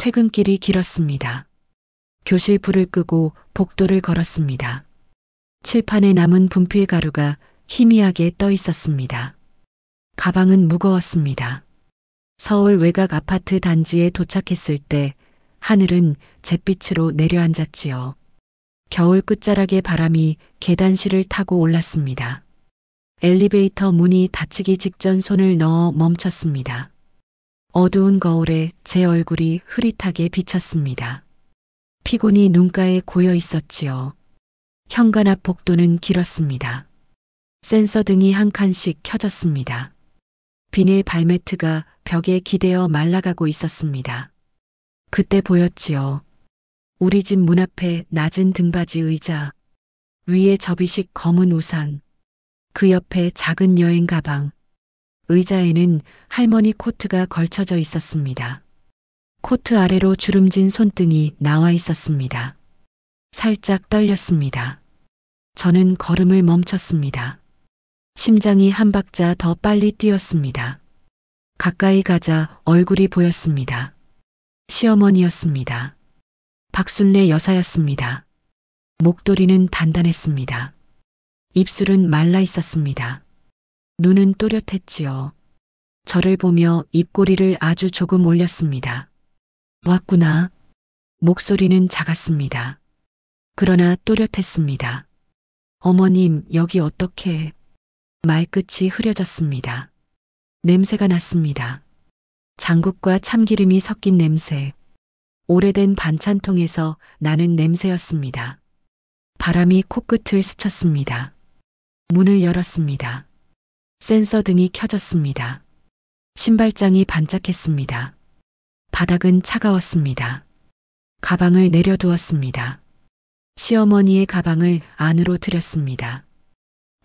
퇴근길이 길었습니다. 교실 불을 끄고 복도를 걸었습니다. 칠판에 남은 분필 가루가 희미하게 떠 있었습니다. 가방은 무거웠습니다. 서울 외곽 아파트 단지에 도착했을 때 하늘은 잿빛으로 내려앉았지요. 겨울 끝자락의 바람이 계단실을 타고 올랐습니다. 엘리베이터 문이 닫히기 직전 손을 넣어 멈췄습니다. 어두운 거울에 제 얼굴이 흐릿하게 비쳤습니다. 피곤이 눈가에 고여 있었지요. 현관 앞 복도는 길었습니다. 센서 등이 한 칸씩 켜졌습니다. 비닐 발매트가 벽에 기대어 말라가고 있었습니다. 그때 보였지요. 우리 집 문 앞에 낮은 등받이 의자, 위에 접이식 검은 우산, 그 옆에 작은 여행 가방, 의자에는 할머니 코트가 걸쳐져 있었습니다. 코트 아래로 주름진 손등이 나와 있었습니다. 살짝 떨렸습니다. 저는 걸음을 멈췄습니다. 심장이 한 박자 더 빨리 뛰었습니다. 가까이 가자 얼굴이 보였습니다. 시어머니였습니다. 박순례 여사였습니다. 목도리는 단단했습니다. 입술은 말라 있었습니다. 눈은 또렷했지요. 저를 보며 입꼬리를 아주 조금 올렸습니다. 왔구나. 목소리는 작았습니다. 그러나 또렷했습니다. 어머님, 여기 어떻게... 말끝이 흐려졌습니다. 냄새가 났습니다. 장국과 참기름이 섞인 냄새. 오래된 반찬통에서 나는 냄새였습니다. 바람이 코끝을 스쳤습니다. 문을 열었습니다. 센서 등이 켜졌습니다. 신발장이 반짝했습니다. 바닥은 차가웠습니다. 가방을 내려두었습니다. 시어머니의 가방을 안으로 들였습니다.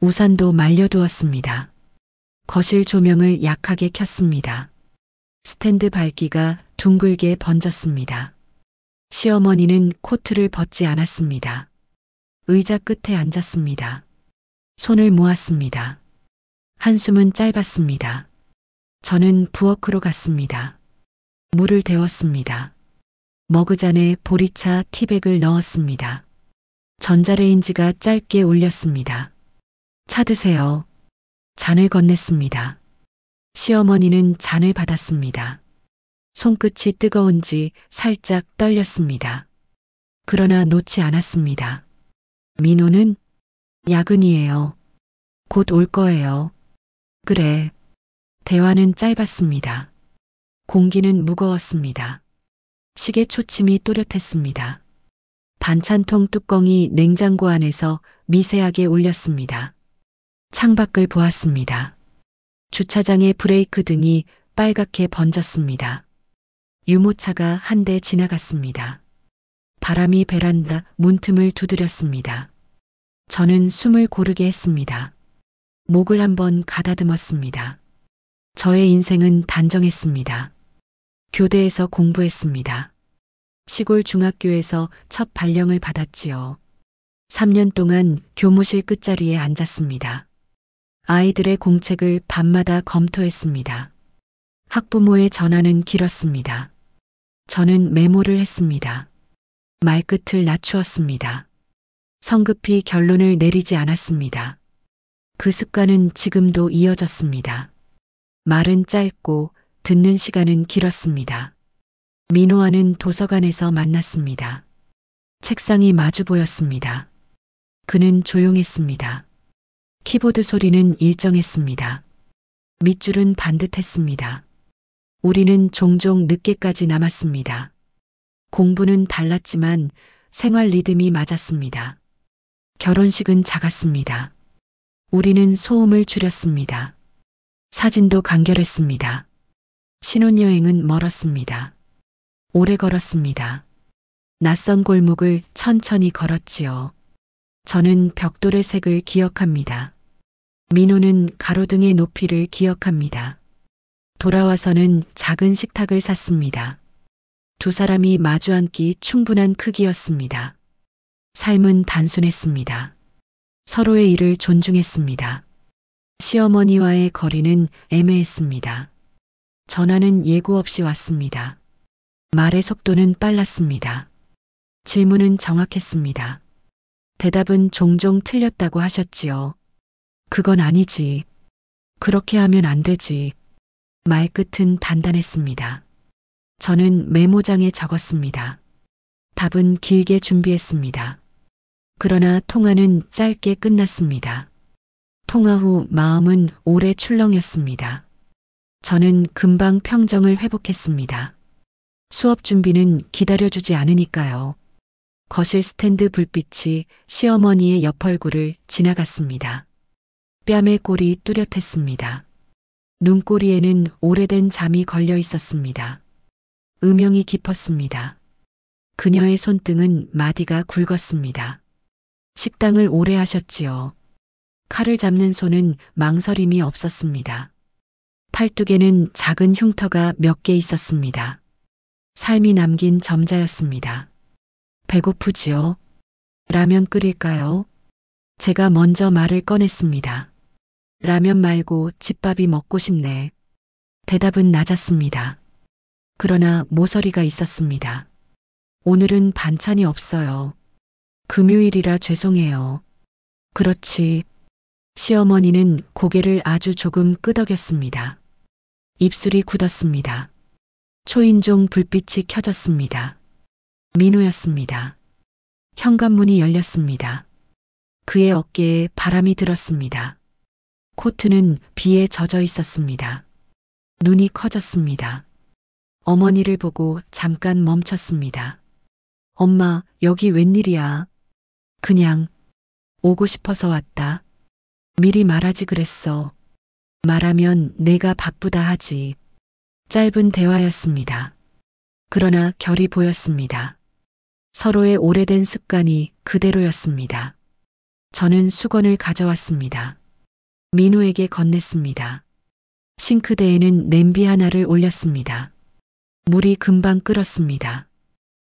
우산도 말려두었습니다. 거실 조명을 약하게 켰습니다. 스탠드 밝기가 둥글게 번졌습니다. 시어머니는 코트를 벗지 않았습니다. 의자 끝에 앉았습니다. 손을 모았습니다. 한숨은 짧았습니다. 저는 부엌으로 갔습니다. 물을 데웠습니다. 머그잔에 보리차 티백을 넣었습니다. 전자레인지가 짧게 울렸습니다. 차 드세요. 잔을 건넸습니다. 시어머니는 잔을 받았습니다. 손끝이 뜨거운지 살짝 떨렸습니다. 그러나 놓지 않았습니다. 민호는 야근이에요. 곧 올 거예요. 그래. 대화는 짧았습니다. 공기는 무거웠습니다. 시계 초침이 또렷했습니다. 반찬통 뚜껑이 냉장고 안에서 미세하게 울렸습니다. 창밖을 보았습니다. 주차장의 브레이크 등이 빨갛게 번졌습니다. 유모차가 한 대 지나갔습니다. 바람이 베란다 문틈을 두드렸습니다. 저는 숨을 고르게 했습니다. 목을 한번 가다듬었습니다. 저의 인생은 단정했습니다. 교대에서 공부했습니다. 시골 중학교에서 첫 발령을 받았지요. 3년 동안 교무실 끝자리에 앉았습니다. 아이들의 공책을 밤마다 검토했습니다. 학부모의 전화는 길었습니다. 저는 메모를 했습니다. 말끝을 낮추었습니다. 성급히 결론을 내리지 않았습니다. 그 습관은 지금도 이어졌습니다. 말은 짧고 듣는 시간은 길었습니다. 민호와는 도서관에서 만났습니다. 책상이 마주 보였습니다. 그는 조용했습니다. 키보드 소리는 일정했습니다. 밑줄은 반듯했습니다. 우리는 종종 늦게까지 남았습니다. 공부는 달랐지만 생활 리듬이 맞았습니다. 결혼식은 작았습니다. 우리는 소음을 줄였습니다. 사진도 간결했습니다. 신혼여행은 멀었습니다. 오래 걸었습니다. 낯선 골목을 천천히 걸었지요. 저는 벽돌의 색을 기억합니다. 민호는 가로등의 높이를 기억합니다. 돌아와서는 작은 식탁을 샀습니다. 두 사람이 마주 앉기 충분한 크기였습니다. 삶은 단순했습니다. 서로의 일을 존중했습니다. 시어머니와의 거리는 애매했습니다. 전화는 예고 없이 왔습니다. 말의 속도는 빨랐습니다. 질문은 정확했습니다. 대답은 종종 틀렸다고 하셨지요. 그건 아니지. 그렇게 하면 안 되지. 말끝은 단단했습니다. 저는 메모장에 적었습니다. 답은 길게 준비했습니다. 그러나 통화는 짧게 끝났습니다. 통화 후 마음은 오래 출렁였습니다. 저는 금방 평정을 회복했습니다. 수업 준비는 기다려주지 않으니까요. 거실 스탠드 불빛이 시어머니의 옆 얼굴을 지나갔습니다. 뺨의 골이 뚜렷했습니다. 눈꼬리에는 오래된 잠이 걸려 있었습니다. 음영이 깊었습니다. 그녀의 손등은 마디가 굵었습니다. 식당을 오래 하셨지요. 칼을 잡는 손은 망설임이 없었습니다. 팔뚝에는 작은 흉터가 몇 개 있었습니다. 삶이 남긴 점자였습니다. 배고프지요? 라면 끓일까요? 제가 먼저 말을 꺼냈습니다. 라면 말고 집밥이 먹고 싶네. 대답은 낮았습니다. 그러나 모서리가 있었습니다. 오늘은 반찬이 없어요. 금요일이라 죄송해요. 그렇지. 시어머니는 고개를 아주 조금 끄덕였습니다. 입술이 굳었습니다. 초인종 불빛이 켜졌습니다. 민호였습니다. 현관문이 열렸습니다. 그의 어깨에 바람이 들었습니다. 코트는 비에 젖어 있었습니다. 눈이 커졌습니다. 어머니를 보고 잠깐 멈췄습니다. 엄마, 여기 웬일이야? 그냥 오고 싶어서 왔다. 미리 말하지 그랬어. 말하면 내가 바쁘다 하지. 짧은 대화였습니다. 그러나 결이 보였습니다. 서로의 오래된 습관이 그대로였습니다. 저는 수건을 가져왔습니다. 민호에게 건넸습니다. 싱크대에는 냄비 하나를 올렸습니다. 물이 금방 끓었습니다.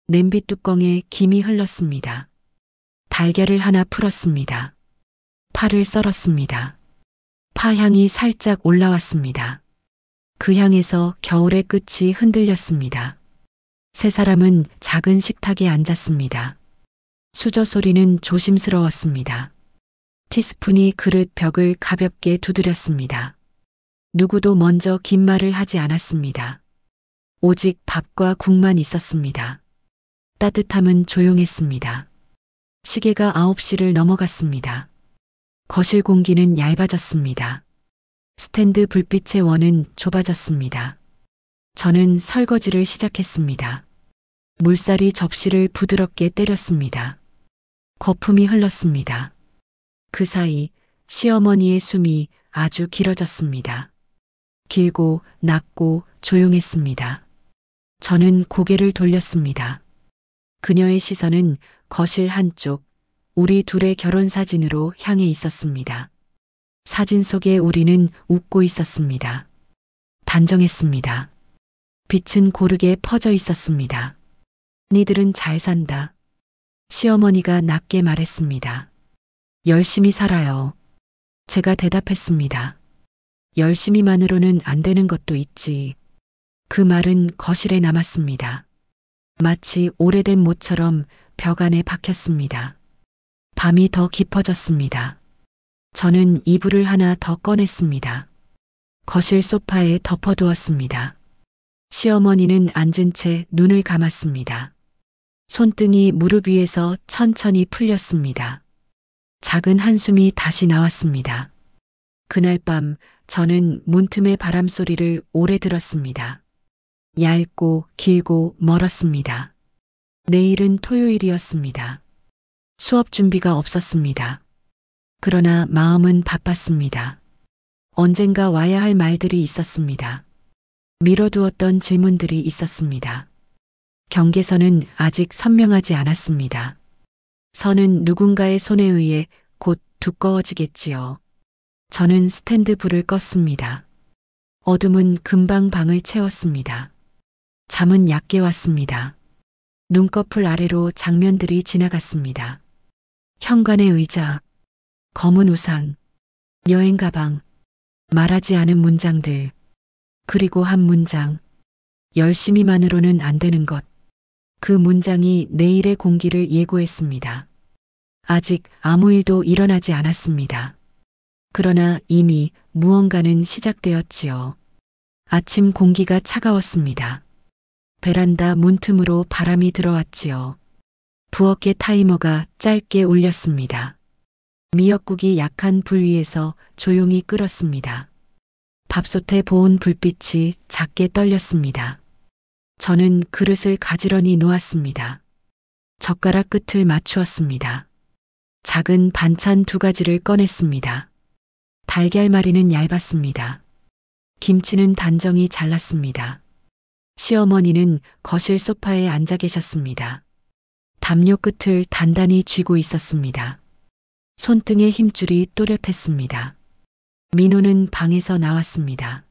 냄비 뚜껑에 김이 흘렀습니다. 달걀을 하나 풀었습니다. 파를 썰었습니다. 파 향이 살짝 올라왔습니다. 그 향에서 겨울의 끝이 흔들렸습니다. 세 사람은 작은 식탁에 앉았습니다. 수저 소리는 조심스러웠습니다. 티스푼이 그릇 벽을 가볍게 두드렸습니다. 누구도 먼저 긴 말을 하지 않았습니다. 오직 밥과 국만 있었습니다. 따뜻함은 조용했습니다. 시계가 9시를 넘어갔습니다. 거실 공기는 얇아졌습니다. 스탠드 불빛의 원은 좁아졌습니다. 저는 설거지를 시작했습니다. 물살이 접시를 부드럽게 때렸습니다. 거품이 흘렀습니다. 그 사이 시어머니의 숨이 아주 길어졌습니다. 길고 낮고 조용했습니다. 저는 고개를 돌렸습니다. 그녀의 시선은 거실 한쪽, 우리 둘의 결혼 사진으로 향해 있었습니다. 사진 속에 우리는 웃고 있었습니다. 단정했습니다. 빛은 고르게 퍼져 있었습니다. 니들은 잘 산다. 시어머니가 낮게 말했습니다. 열심히 살아요. 제가 대답했습니다. 열심히만으로는 안 되는 것도 있지. 그 말은 거실에 남았습니다. 마치 오래된 못처럼 벽 안에 박혔습니다. 밤이 더 깊어졌습니다. 저는 이불을 하나 더 꺼냈습니다. 거실 소파에 덮어두었습니다. 시어머니는 앉은 채 눈을 감았습니다. 손등이 무릎 위에서 천천히 풀렸습니다. 작은 한숨이 다시 나왔습니다. 그날 밤 저는 문틈의 바람 소리를 오래 들었습니다. 얇고 길고 멀었습니다. 내일은 토요일이었습니다. 수업 준비가 없었습니다. 그러나 마음은 바빴습니다. 언젠가 와야 할 말들이 있었습니다. 미뤄두었던 질문들이 있었습니다. 경계선은 아직 선명하지 않았습니다. 선은 누군가의 손에 의해 곧 두꺼워지겠지요. 저는 스탠드 불을 껐습니다. 어둠은 금방 방을 채웠습니다. 잠은 얕게 왔습니다. 눈꺼풀 아래로 장면들이 지나갔습니다. 현관의 의자, 검은 우산, 여행 가방, 말하지 않은 문장들, 그리고 한 문장. 열심히만으로는 안 되는 것. 그 문장이 내일의 공기를 예고했습니다. 아직 아무 일도 일어나지 않았습니다. 그러나 이미 무언가는 시작되었지요. 아침 공기가 차가웠습니다. 베란다 문틈으로 바람이 들어왔지요. 부엌의 타이머가 짧게 울렸습니다. 미역국이 약한 불 위에서 조용히 끓었습니다. 밥솥에 보온 불빛이 작게 떨렸습니다. 저는 그릇을 가지런히 놓았습니다. 젓가락 끝을 맞추었습니다. 작은 반찬 2가지를 꺼냈습니다. 달걀말이는 얇았습니다. 김치는 단정히 잘랐습니다. 시어머니는 거실 소파에 앉아 계셨습니다. 담요 끝을 단단히 쥐고 있었습니다. 손등의 힘줄이 또렷했습니다. 민호는 방에서 나왔습니다.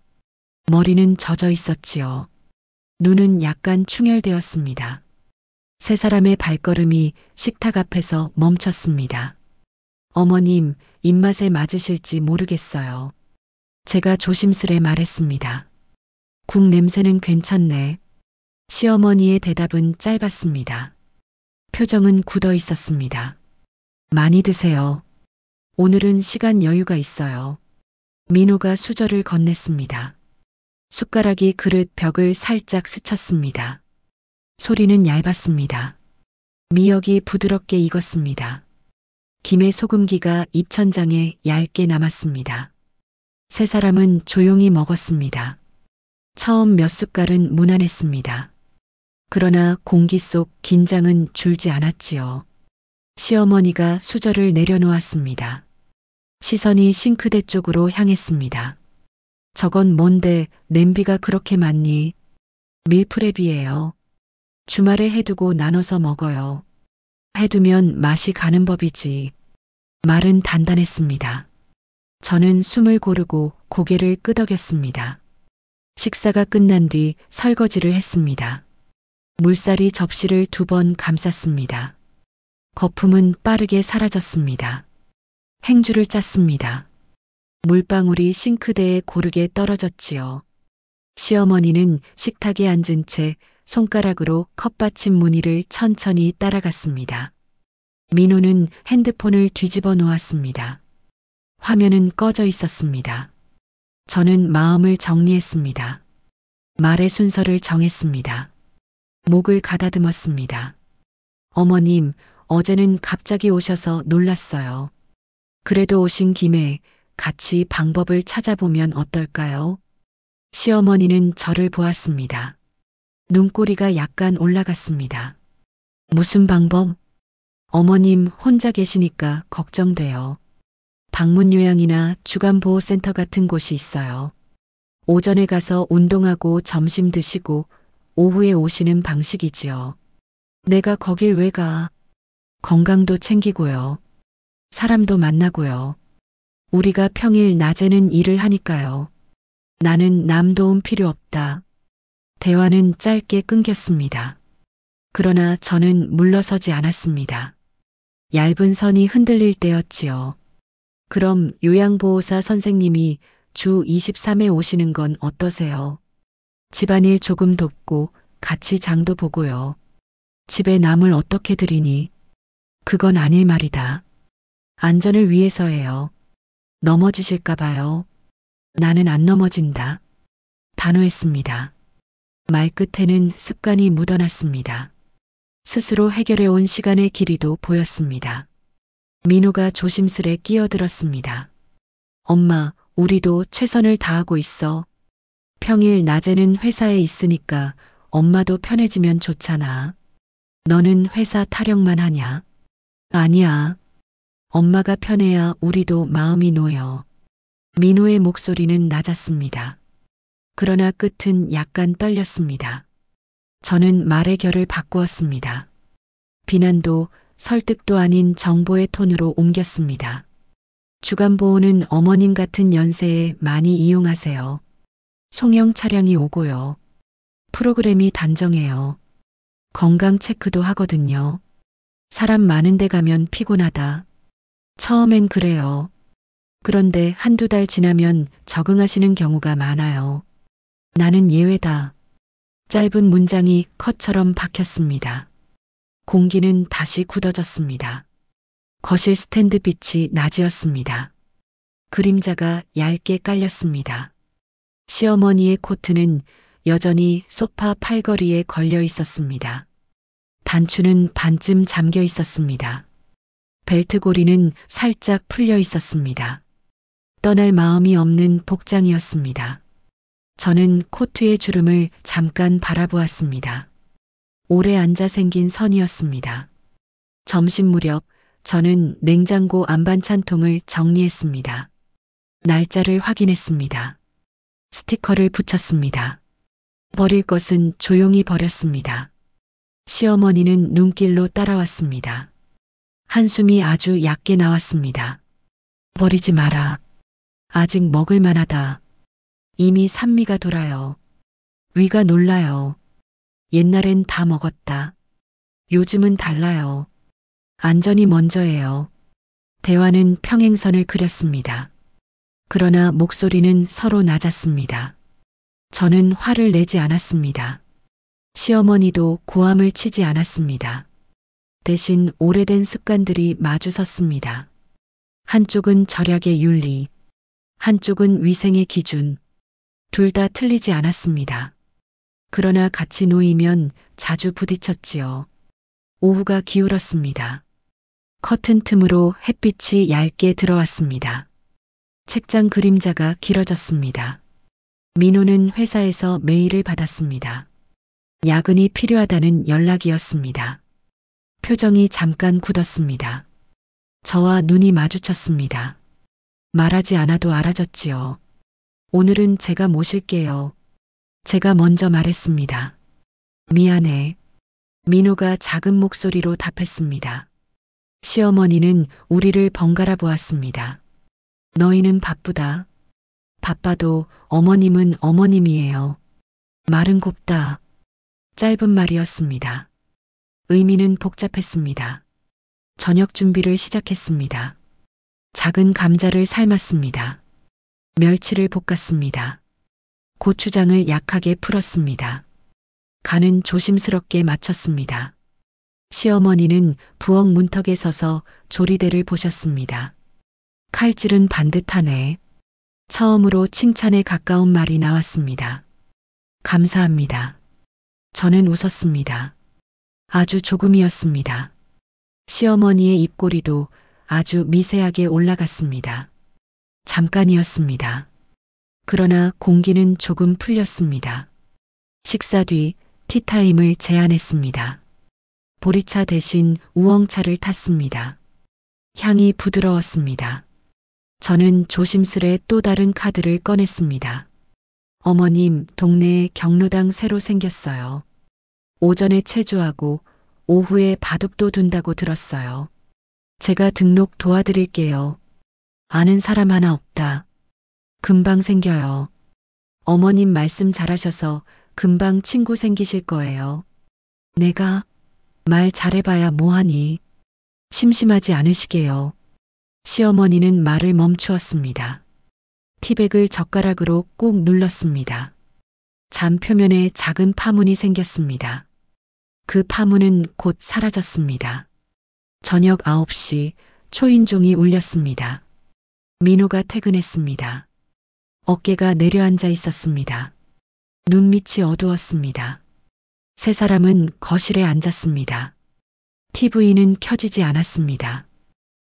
머리는 젖어 있었지요. 눈은 약간 충혈되었습니다. 세 사람의 발걸음이 식탁 앞에서 멈췄습니다. 어머님, 입맛에 맞으실지 모르겠어요. 제가 조심스레 말했습니다. 국 냄새는 괜찮네. 시어머니의 대답은 짧았습니다. 표정은 굳어 있었습니다. 많이 드세요. 오늘은 시간 여유가 있어요. 민호가 수저를 건넸습니다. 숟가락이 그릇 벽을 살짝 스쳤습니다. 소리는 얇았습니다. 미역이 부드럽게 익었습니다. 김의 소금기가 입천장에 얇게 남았습니다. 세 사람은 조용히 먹었습니다. 처음 몇 숟갈은 무난했습니다. 그러나 공기 속 긴장은 줄지 않았지요. 시어머니가 수저를 내려놓았습니다. 시선이 싱크대 쪽으로 향했습니다. 저건 뭔데 냄비가 그렇게 많니? 밀프렙이에요. 주말에 해두고 나눠서 먹어요. 해두면 맛이 가는 법이지. 말은 단단했습니다. 저는 숨을 고르고 고개를 끄덕였습니다. 식사가 끝난 뒤 설거지를 했습니다. 물살이 접시를 2번 감쌌습니다. 거품은 빠르게 사라졌습니다. 행주를 짰습니다. 물방울이 싱크대에 고르게 떨어졌지요. 시어머니는 식탁에 앉은 채 손가락으로 컵받침 무늬를 천천히 따라갔습니다. 민호는 핸드폰을 뒤집어 놓았습니다. 화면은 꺼져 있었습니다. 저는 마음을 정리했습니다. 말의 순서를 정했습니다. 목을 가다듬었습니다. 어머님, 어제는 갑자기 오셔서 놀랐어요. 그래도 오신 김에 같이 방법을 찾아보면 어떨까요? 시어머니는 저를 보았습니다. 눈꼬리가 약간 올라갔습니다. 무슨 방법? 어머님 혼자 계시니까 걱정돼요. 방문 요양이나 주간보호센터 같은 곳이 있어요. 오전에 가서 운동하고 점심 드시고 오후에 오시는 방식이지요. 내가 거길 왜 가? 건강도 챙기고요. 사람도 만나고요. 우리가 평일 낮에는 일을 하니까요. 나는 남 도움 필요 없다. 대화는 짧게 끊겼습니다. 그러나 저는 물러서지 않았습니다. 얇은 선이 흔들릴 때였지요. 그럼 요양보호사 선생님이 주 23회 오시는 건 어떠세요? 집안일 조금 돕고 같이 장도 보고요. 집에 남을 어떻게 들이니? 그건 아닐 말이다. 안전을 위해서예요. 넘어지실까 봐요. 나는 안 넘어진다. 단호했습니다. 말끝에는 습관이 묻어났습니다. 스스로 해결해온 시간의 길이도 보였습니다. 민호가 조심스레 끼어들었습니다. 엄마, 우리도 최선을 다하고 있어. 평일 낮에는 회사에 있으니까 엄마도 편해지면 좋잖아. 너는 회사 타령만 하냐? 아니야. 엄마가 편해야 우리도 마음이 놓여. 민호의 목소리는 낮았습니다. 그러나 끝은 약간 떨렸습니다. 저는 말의 결을 바꾸었습니다. 비난도 설득도 아닌 정보의 톤으로 옮겼습니다. 주간보호는 어머님 같은 연세에 많이 이용하세요. 송영 차량이 오고요. 프로그램이 단정해요. 건강 체크도 하거든요. 사람 많은 데 가면 피곤하다. 처음엔 그래요. 그런데 1~2달 지나면 적응하시는 경우가 많아요. 나는 예외다. 짧은 문장이 컷처럼 박혔습니다. 공기는 다시 굳어졌습니다. 거실 스탠드 빛이 낮이었습니다. 그림자가 얇게 깔렸습니다. 시어머니의 코트는 여전히 소파 팔걸이에 걸려 있었습니다. 단추는 반쯤 잠겨 있었습니다. 벨트고리는 살짝 풀려 있었습니다. 떠날 마음이 없는 복장이었습니다. 저는 코트의 주름을 잠깐 바라보았습니다. 오래 앉아 생긴 선이었습니다. 점심 무렵 저는 냉장고 안반찬통을 정리했습니다. 날짜를 확인했습니다. 스티커를 붙였습니다. 버릴 것은 조용히 버렸습니다. 시어머니는 눈길로 따라왔습니다. 한숨이 아주 얕게 나왔습니다. 버리지 마라. 아직 먹을 만하다. 이미 산미가 돌아요. 위가 놀라요. 옛날엔 다 먹었다. 요즘은 달라요. 안전이 먼저예요. 대화는 평행선을 그렸습니다. 그러나 목소리는 서로 낮았습니다. 저는 화를 내지 않았습니다. 시어머니도 고함을 치지 않았습니다. 대신 오래된 습관들이 마주섰습니다. 한쪽은 절약의 윤리, 한쪽은 위생의 기준. 둘 다 틀리지 않았습니다. 그러나 같이 놓이면 자주 부딪혔지요. 오후가 기울었습니다. 커튼 틈으로 햇빛이 얇게 들어왔습니다. 책장 그림자가 길어졌습니다. 민호는 회사에서 메일을 받았습니다. 야근이 필요하다는 연락이었습니다. 표정이 잠깐 굳었습니다. 저와 눈이 마주쳤습니다. 말하지 않아도 알아졌지요. 오늘은 제가 모실게요. 제가 먼저 말했습니다. 미안해. 민호가 작은 목소리로 답했습니다. 시어머니는 우리를 번갈아 보았습니다. 너희는 바쁘다. 바빠도 어머님은 어머님이에요. 말은 곱다. 짧은 말이었습니다. 의미는 복잡했습니다. 저녁 준비를 시작했습니다. 작은 감자를 삶았습니다. 멸치를 볶았습니다. 고추장을 약하게 풀었습니다. 간은 조심스럽게 맞췄습니다. 시어머니는 부엌 문턱에 서서 조리대를 보셨습니다. 칼질은 반듯하네. 처음으로 칭찬에 가까운 말이 나왔습니다. 감사합니다. 저는 웃었습니다. 아주 조금이었습니다. 시어머니의 입꼬리도 아주 미세하게 올라갔습니다. 잠깐이었습니다. 그러나 공기는 조금 풀렸습니다. 식사 뒤 티타임을 제안했습니다. 보리차 대신 우엉차를 탔습니다. 향이 부드러웠습니다. 저는 조심스레 또 다른 카드를 꺼냈습니다. 어머님, 동네에 경로당 새로 생겼어요. 오전에 체조하고 오후에 바둑도 둔다고 들었어요. 제가 등록 도와드릴게요. 아는 사람 하나 없다. 금방 생겨요. 어머님 말씀 잘하셔서 금방 친구 생기실 거예요. 내가 말 잘해봐야 뭐하니. 심심하지 않으시게요. 시어머니는 말을 멈추었습니다. 티백을 젓가락으로 꾹 눌렀습니다. 잔 표면에 작은 파문이 생겼습니다. 그 파문은 곧 사라졌습니다. 저녁 9시 초인종이 울렸습니다. 민호가 퇴근했습니다. 어깨가 내려앉아 있었습니다. 눈밑이 어두웠습니다. 세 사람은 거실에 앉았습니다. TV는 켜지지 않았습니다.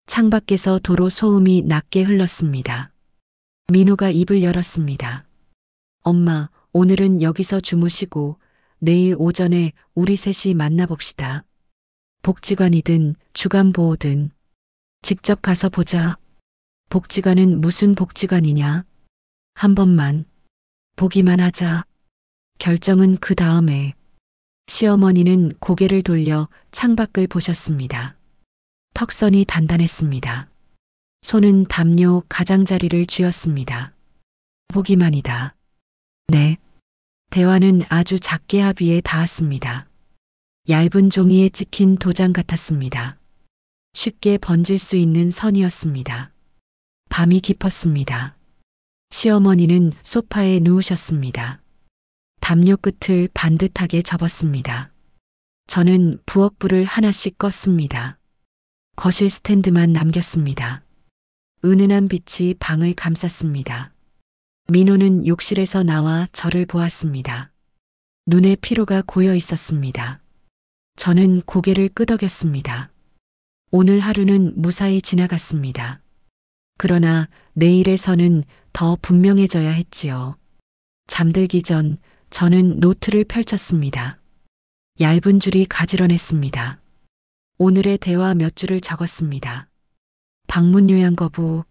창밖에서 도로 소음이 낮게 흘렀습니다. 민호가 입을 열었습니다. 엄마, 오늘은 여기서 주무시고 내일 오전에 우리 셋이 만나봅시다. 복지관이든 주간보호든 직접 가서 보자. 복지관은 무슨 복지관이냐? 한 번만 보기만 하자. 결정은 그 다음에. 시어머니는 고개를 돌려 창밖을 보셨습니다. 턱선이 단단했습니다. 손은 담요 가장자리를 쥐었습니다. 보기만이다. 네. 대화는 아주 작게 합의에 닿았습니다. 얇은 종이에 찍힌 도장 같았습니다. 쉽게 번질 수 있는 선이었습니다. 밤이 깊었습니다. 시어머니는 소파에 누우셨습니다. 담요 끝을 반듯하게 접었습니다. 저는 부엌불을 하나씩 껐습니다. 거실 스탠드만 남겼습니다. 은은한 빛이 방을 감쌌습니다. 민호는 욕실에서 나와 저를 보았습니다. 눈에 피로가 고여 있었습니다. 저는 고개를 끄덕였습니다. 오늘 하루는 무사히 지나갔습니다. 그러나 내일에서는 더 분명해져야 했지요. 잠들기 전 저는 노트를 펼쳤습니다. 얇은 줄이 가지런했습니다. 오늘의 대화 몇 줄을 적었습니다. 방문 요양 거부,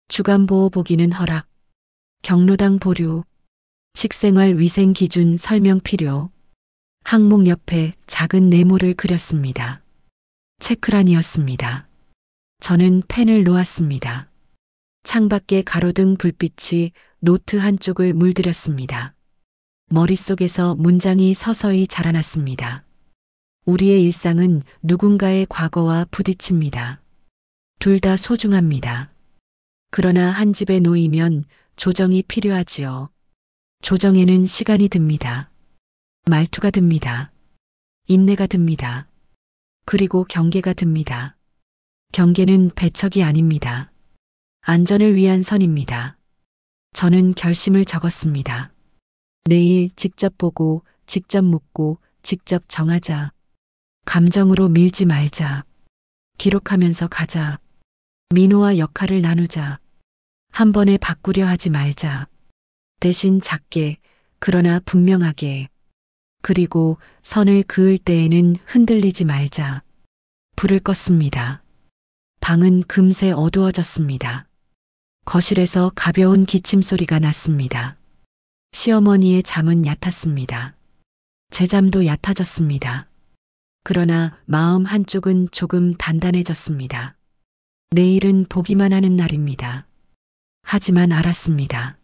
주간보호 보기는 허락, 경로당 보류, 식생활 위생 기준 설명 필요, 항목 옆에 작은 네모를 그렸습니다. 체크란이었습니다. 저는 펜을 놓았습니다. 창밖에 가로등 불빛이 노트 한쪽을 물들였습니다. 머릿속에서 문장이 서서히 자라났습니다. 우리의 일상은 누군가의 과거와 부딪힙니다. 둘 다 소중합니다. 그러나 한 집에 놓이면 조정이 필요하지요. 조정에는 시간이 듭니다. 말투가 듭니다. 인내가 듭니다. 그리고 경계가 듭니다. 경계는 배척이 아닙니다. 안전을 위한 선입니다. 저는 결심을 적었습니다. 내일 직접 보고, 직접 묻고, 직접 정하자. 감정으로 밀지 말자. 기록하면서 가자. 민호와 역할을 나누자. 한 번에 바꾸려 하지 말자. 대신 작게, 그러나 분명하게. 그리고 선을 그을 때에는 흔들리지 말자. 불을 껐습니다. 방은 금세 어두워졌습니다. 거실에서 가벼운 기침 소리가 났습니다. 시어머니의 잠은 얕았습니다. 제 잠도 얕아졌습니다. 그러나 마음 한쪽은 조금 단단해졌습니다. 내일은 보기만 하는 날입니다. 하지만 알았습니다.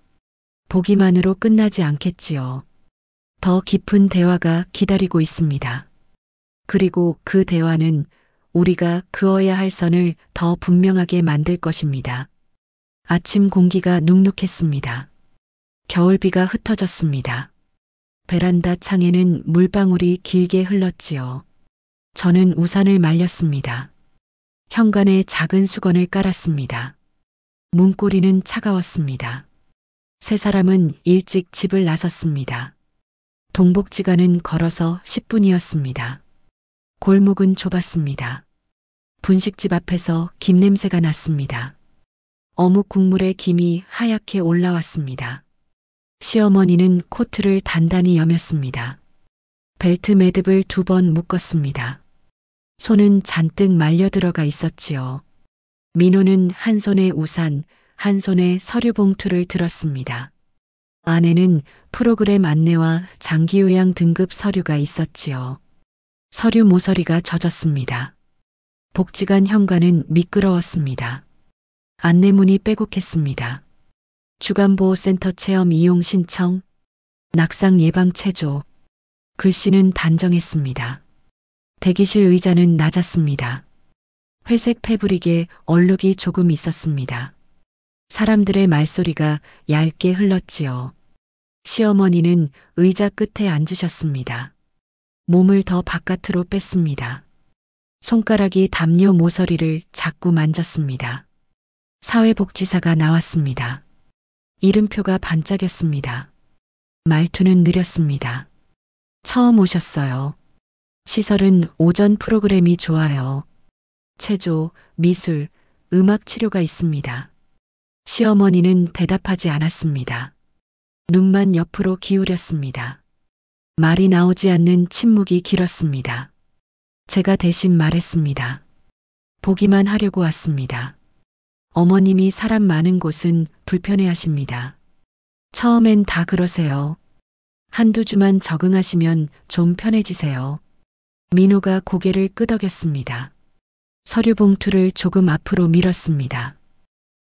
보기만으로 끝나지 않겠지요. 더 깊은 대화가 기다리고 있습니다. 그리고 그 대화는 우리가 그어야 할 선을 더 분명하게 만들 것입니다. 아침 공기가 눅눅했습니다. 겨울비가 흩어졌습니다. 베란다 창에는 물방울이 길게 흘렀지요. 저는 우산을 말렸습니다. 현관에 작은 수건을 깔았습니다. 문고리는 차가웠습니다. 세 사람은 일찍 집을 나섰습니다. 동복지가는 걸어서 10분이었습니다. 골목은 좁았습니다. 분식집 앞에서 김 냄새가 났습니다. 어묵 국물에 김이 하얗게 올라왔습니다. 시어머니는 코트를 단단히 여몄습니다. 벨트 매듭을 2번 묶었습니다. 손은 잔뜩 말려 들어가 있었지요. 민호는 한 손에 우산, 한 손에 서류 봉투를 들었습니다. 안에는 프로그램 안내와 장기요양 등급 서류가 있었지요. 서류 모서리가 젖었습니다. 복지관 현관은 미끄러웠습니다. 안내문이 빼곡했습니다. 주간보호센터 체험 이용 신청, 낙상 예방 체조. 글씨는 단정했습니다. 대기실 의자는 낮았습니다. 회색 패브릭에 얼룩이 조금 있었습니다. 사람들의 말소리가 얇게 흘렀지요. 시어머니는 의자 끝에 앉으셨습니다. 몸을 더 바깥으로 뺐습니다. 손가락이 담요 모서리를 자꾸 만졌습니다. 사회복지사가 나왔습니다. 이름표가 반짝였습니다. 말투는 느렸습니다. 처음 오셨어요. 시설은 오전 프로그램이 좋아요. 체조, 미술, 음악 치료가 있습니다. 시어머니는 대답하지 않았습니다. 눈만 옆으로 기울였습니다. 말이 나오지 않는 침묵이 길었습니다. 제가 대신 말했습니다. 보기만 하려고 왔습니다. 어머님이 사람 많은 곳은 불편해하십니다. 처음엔 다 그러세요. 한두 주만 적응하시면 좀 편해지세요. 민호가 고개를 끄덕였습니다. 서류 봉투를 조금 앞으로 밀었습니다.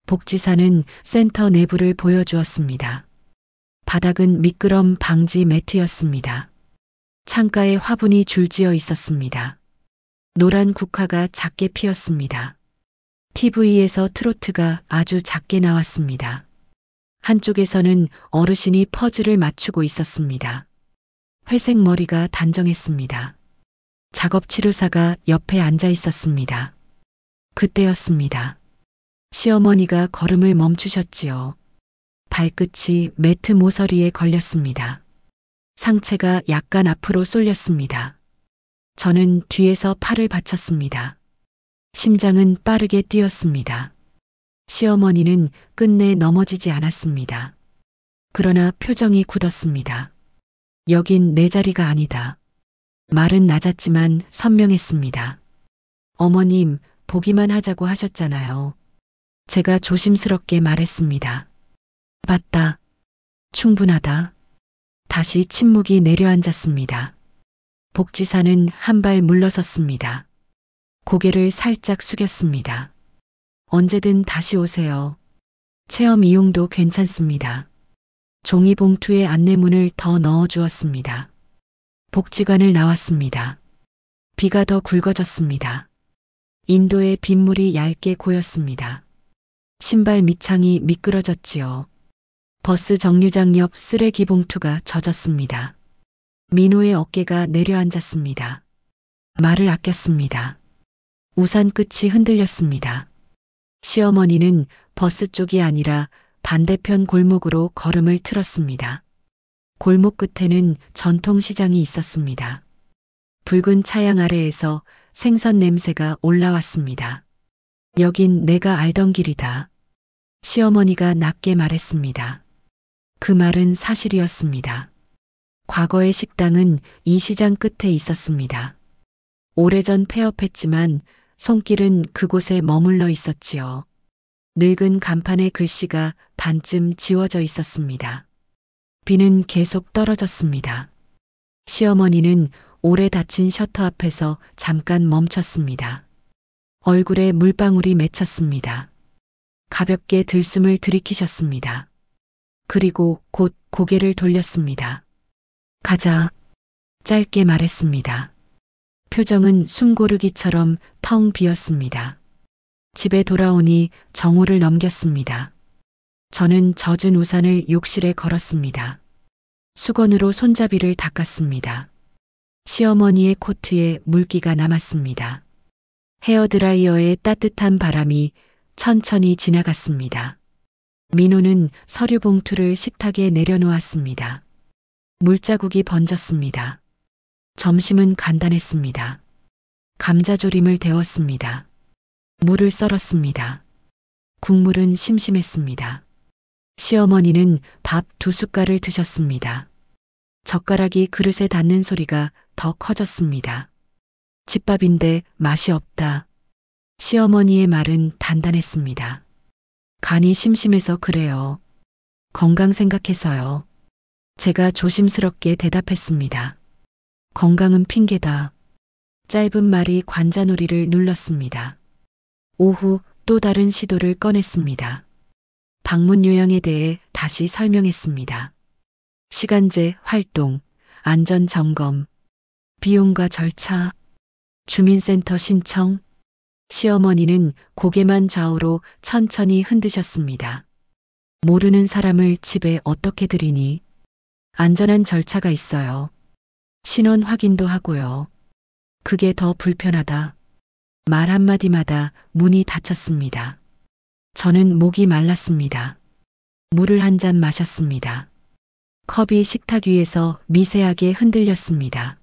복지사는 센터 내부를 보여주었습니다. 바닥은 미끄럼 방지 매트였습니다. 창가에 화분이 줄지어 있었습니다. 노란 국화가 작게 피었습니다. TV에서 트로트가 아주 작게 나왔습니다. 한쪽에서는 어르신이 퍼즐을 맞추고 있었습니다. 회색 머리가 단정했습니다. 작업치료사가 옆에 앉아 있었습니다. 그때였습니다. 시어머니가 걸음을 멈추셨지요. 발끝이 매트 모서리에 걸렸습니다. 상체가 약간 앞으로 쏠렸습니다. 저는 뒤에서 팔을 받쳤습니다. 심장은 빠르게 뛰었습니다. 시어머니는 끝내 넘어지지 않았습니다. 그러나 표정이 굳었습니다. 여긴 내 자리가 아니다. 말은 낮았지만 선명했습니다. 어머님, 보기만 하자고 하셨잖아요. 제가 조심스럽게 말했습니다. 맞다. 충분하다. 다시 침묵이 내려앉았습니다. 복지사는 한 발 물러섰습니다. 고개를 살짝 숙였습니다. 언제든 다시 오세요. 체험 이용도 괜찮습니다. 종이 봉투에 안내문을 더 넣어주었습니다. 복지관을 나왔습니다. 비가 더 굵어졌습니다. 인도의 빗물이 얇게 고였습니다. 신발 밑창이 미끄러졌지요. 버스 정류장 옆 쓰레기 봉투가 젖었습니다. 민호의 어깨가 내려앉았습니다. 말을 아꼈습니다. 우산 끝이 흔들렸습니다. 시어머니는 버스 쪽이 아니라 반대편 골목으로 걸음을 틀었습니다. 골목 끝에는 전통시장이 있었습니다. 붉은 차양 아래에서 생선 냄새가 올라왔습니다. 여긴 내가 알던 길이다. 시어머니가 낮게 말했습니다. 그 말은 사실이었습니다. 과거의 식당은 이 시장 끝에 있었습니다. 오래전 폐업했지만 손길은 그곳에 머물러 있었지요. 늙은 간판의 글씨가 반쯤 지워져 있었습니다. 비는 계속 떨어졌습니다. 시어머니는 오래 닫힌 셔터 앞에서 잠깐 멈췄습니다. 얼굴에 물방울이 맺혔습니다. 가볍게 들숨을 들이키셨습니다. 그리고 곧 고개를 돌렸습니다. 가자. 짧게 말했습니다. 표정은 숨고르기처럼 텅 비었습니다. 집에 돌아오니 정오를 넘겼습니다. 저는 젖은 우산을 욕실에 걸었습니다. 수건으로 손잡이를 닦았습니다. 시어머니의 코트에 물기가 남았습니다. 헤어드라이어의 따뜻한 바람이 천천히 지나갔습니다. 민호는 서류 봉투를 식탁에 내려놓았습니다. 물자국이 번졌습니다. 점심은 간단했습니다. 감자조림을 데웠습니다. 물을 썰었습니다. 국물은 심심했습니다. 시어머니는 밥 2숟갈을 드셨습니다. 젓가락이 그릇에 닿는 소리가 더 커졌습니다. 집밥인데 맛이 없다. 시어머니의 말은 단단했습니다. 간이 심심해서 그래요. 건강 생각해서요. 제가 조심스럽게 대답했습니다. 건강은 핑계다. 짧은 말이 관자놀이를 눌렀습니다. 오후 또 다른 시도를 꺼냈습니다. 방문 요양에 대해 다시 설명했습니다. 시간제 활동, 안전 점검, 비용과 절차, 주민센터 신청. 시어머니는 고개만 좌우로 천천히 흔드셨습니다. 모르는 사람을 집에 어떻게 들이니? 안전한 절차가 있어요. 신원 확인도 하고요. 그게 더 불편하다. 말 한마디마다 문이 닫혔습니다. 저는 목이 말랐습니다. 물을 한 잔 마셨습니다. 컵이 식탁 위에서 미세하게 흔들렸습니다.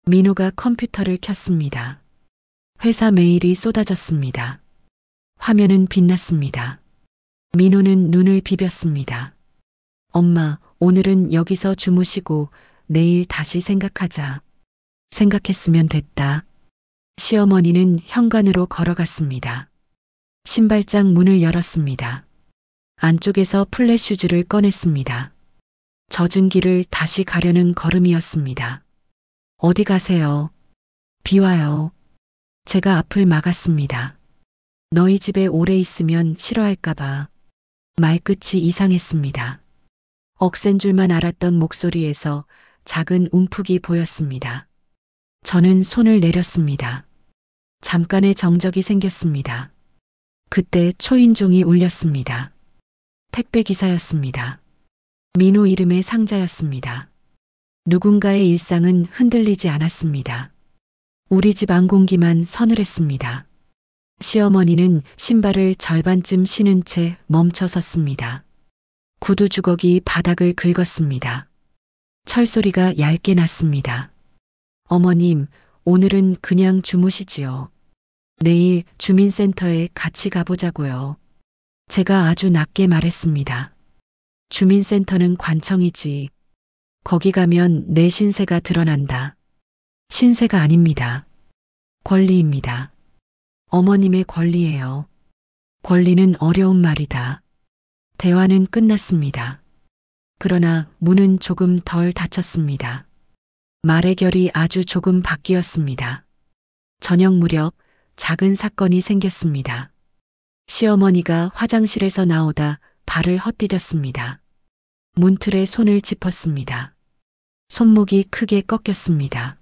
민호가 컴퓨터를 켰습니다. 회사 메일이 쏟아졌습니다. 화면은 빛났습니다. 민호는 눈을 비볐습니다. 엄마, 오늘은 여기서 주무시고 내일 다시 생각하자. 생각했으면 됐다. 시어머니는 현관으로 걸어갔습니다. 신발장 문을 열었습니다. 안쪽에서 플랫슈즈를 꺼냈습니다. 젖은 길을 다시 가려는 걸음이었습니다. 어디 가세요? 비 와요. 제가 앞을 막았습니다. 너희 집에 오래 있으면 싫어할까봐. 말끝이 이상했습니다. 억센 줄만 알았던 목소리에서 작은 움푹이 보였습니다. 저는 손을 내렸습니다. 잠깐의 정적이 생겼습니다. 그때 초인종이 울렸습니다. 택배 기사였습니다. 민호 이름의 상자였습니다. 누군가의 일상은 흔들리지 않았습니다. 우리 집 안공기만 서늘했습니다. 시어머니는 신발을 절반쯤 신은 채 멈춰 섰습니다. 구두 주걱이 바닥을 긁었습니다. 철소리가 얇게 났습니다. 어머님, 오늘은 그냥 주무시지요. 내일 주민센터에 같이 가보자고요. 제가 아주 낮게 말했습니다. 주민센터는 관청이지. 거기 가면 내 신세가 드러난다. 신세가 아닙니다. 권리입니다. 어머님의 권리예요. 권리는 어려운 말이다. 대화는 끝났습니다. 그러나 문은 조금 덜 닫혔습니다. 말의 결이 아주 조금 바뀌었습니다. 저녁 무렵 작은 사건이 생겼습니다. 시어머니가 화장실에서 나오다 발을 헛디뎠습니다. 문틀에 손을 짚었습니다. 손목이 크게 꺾였습니다.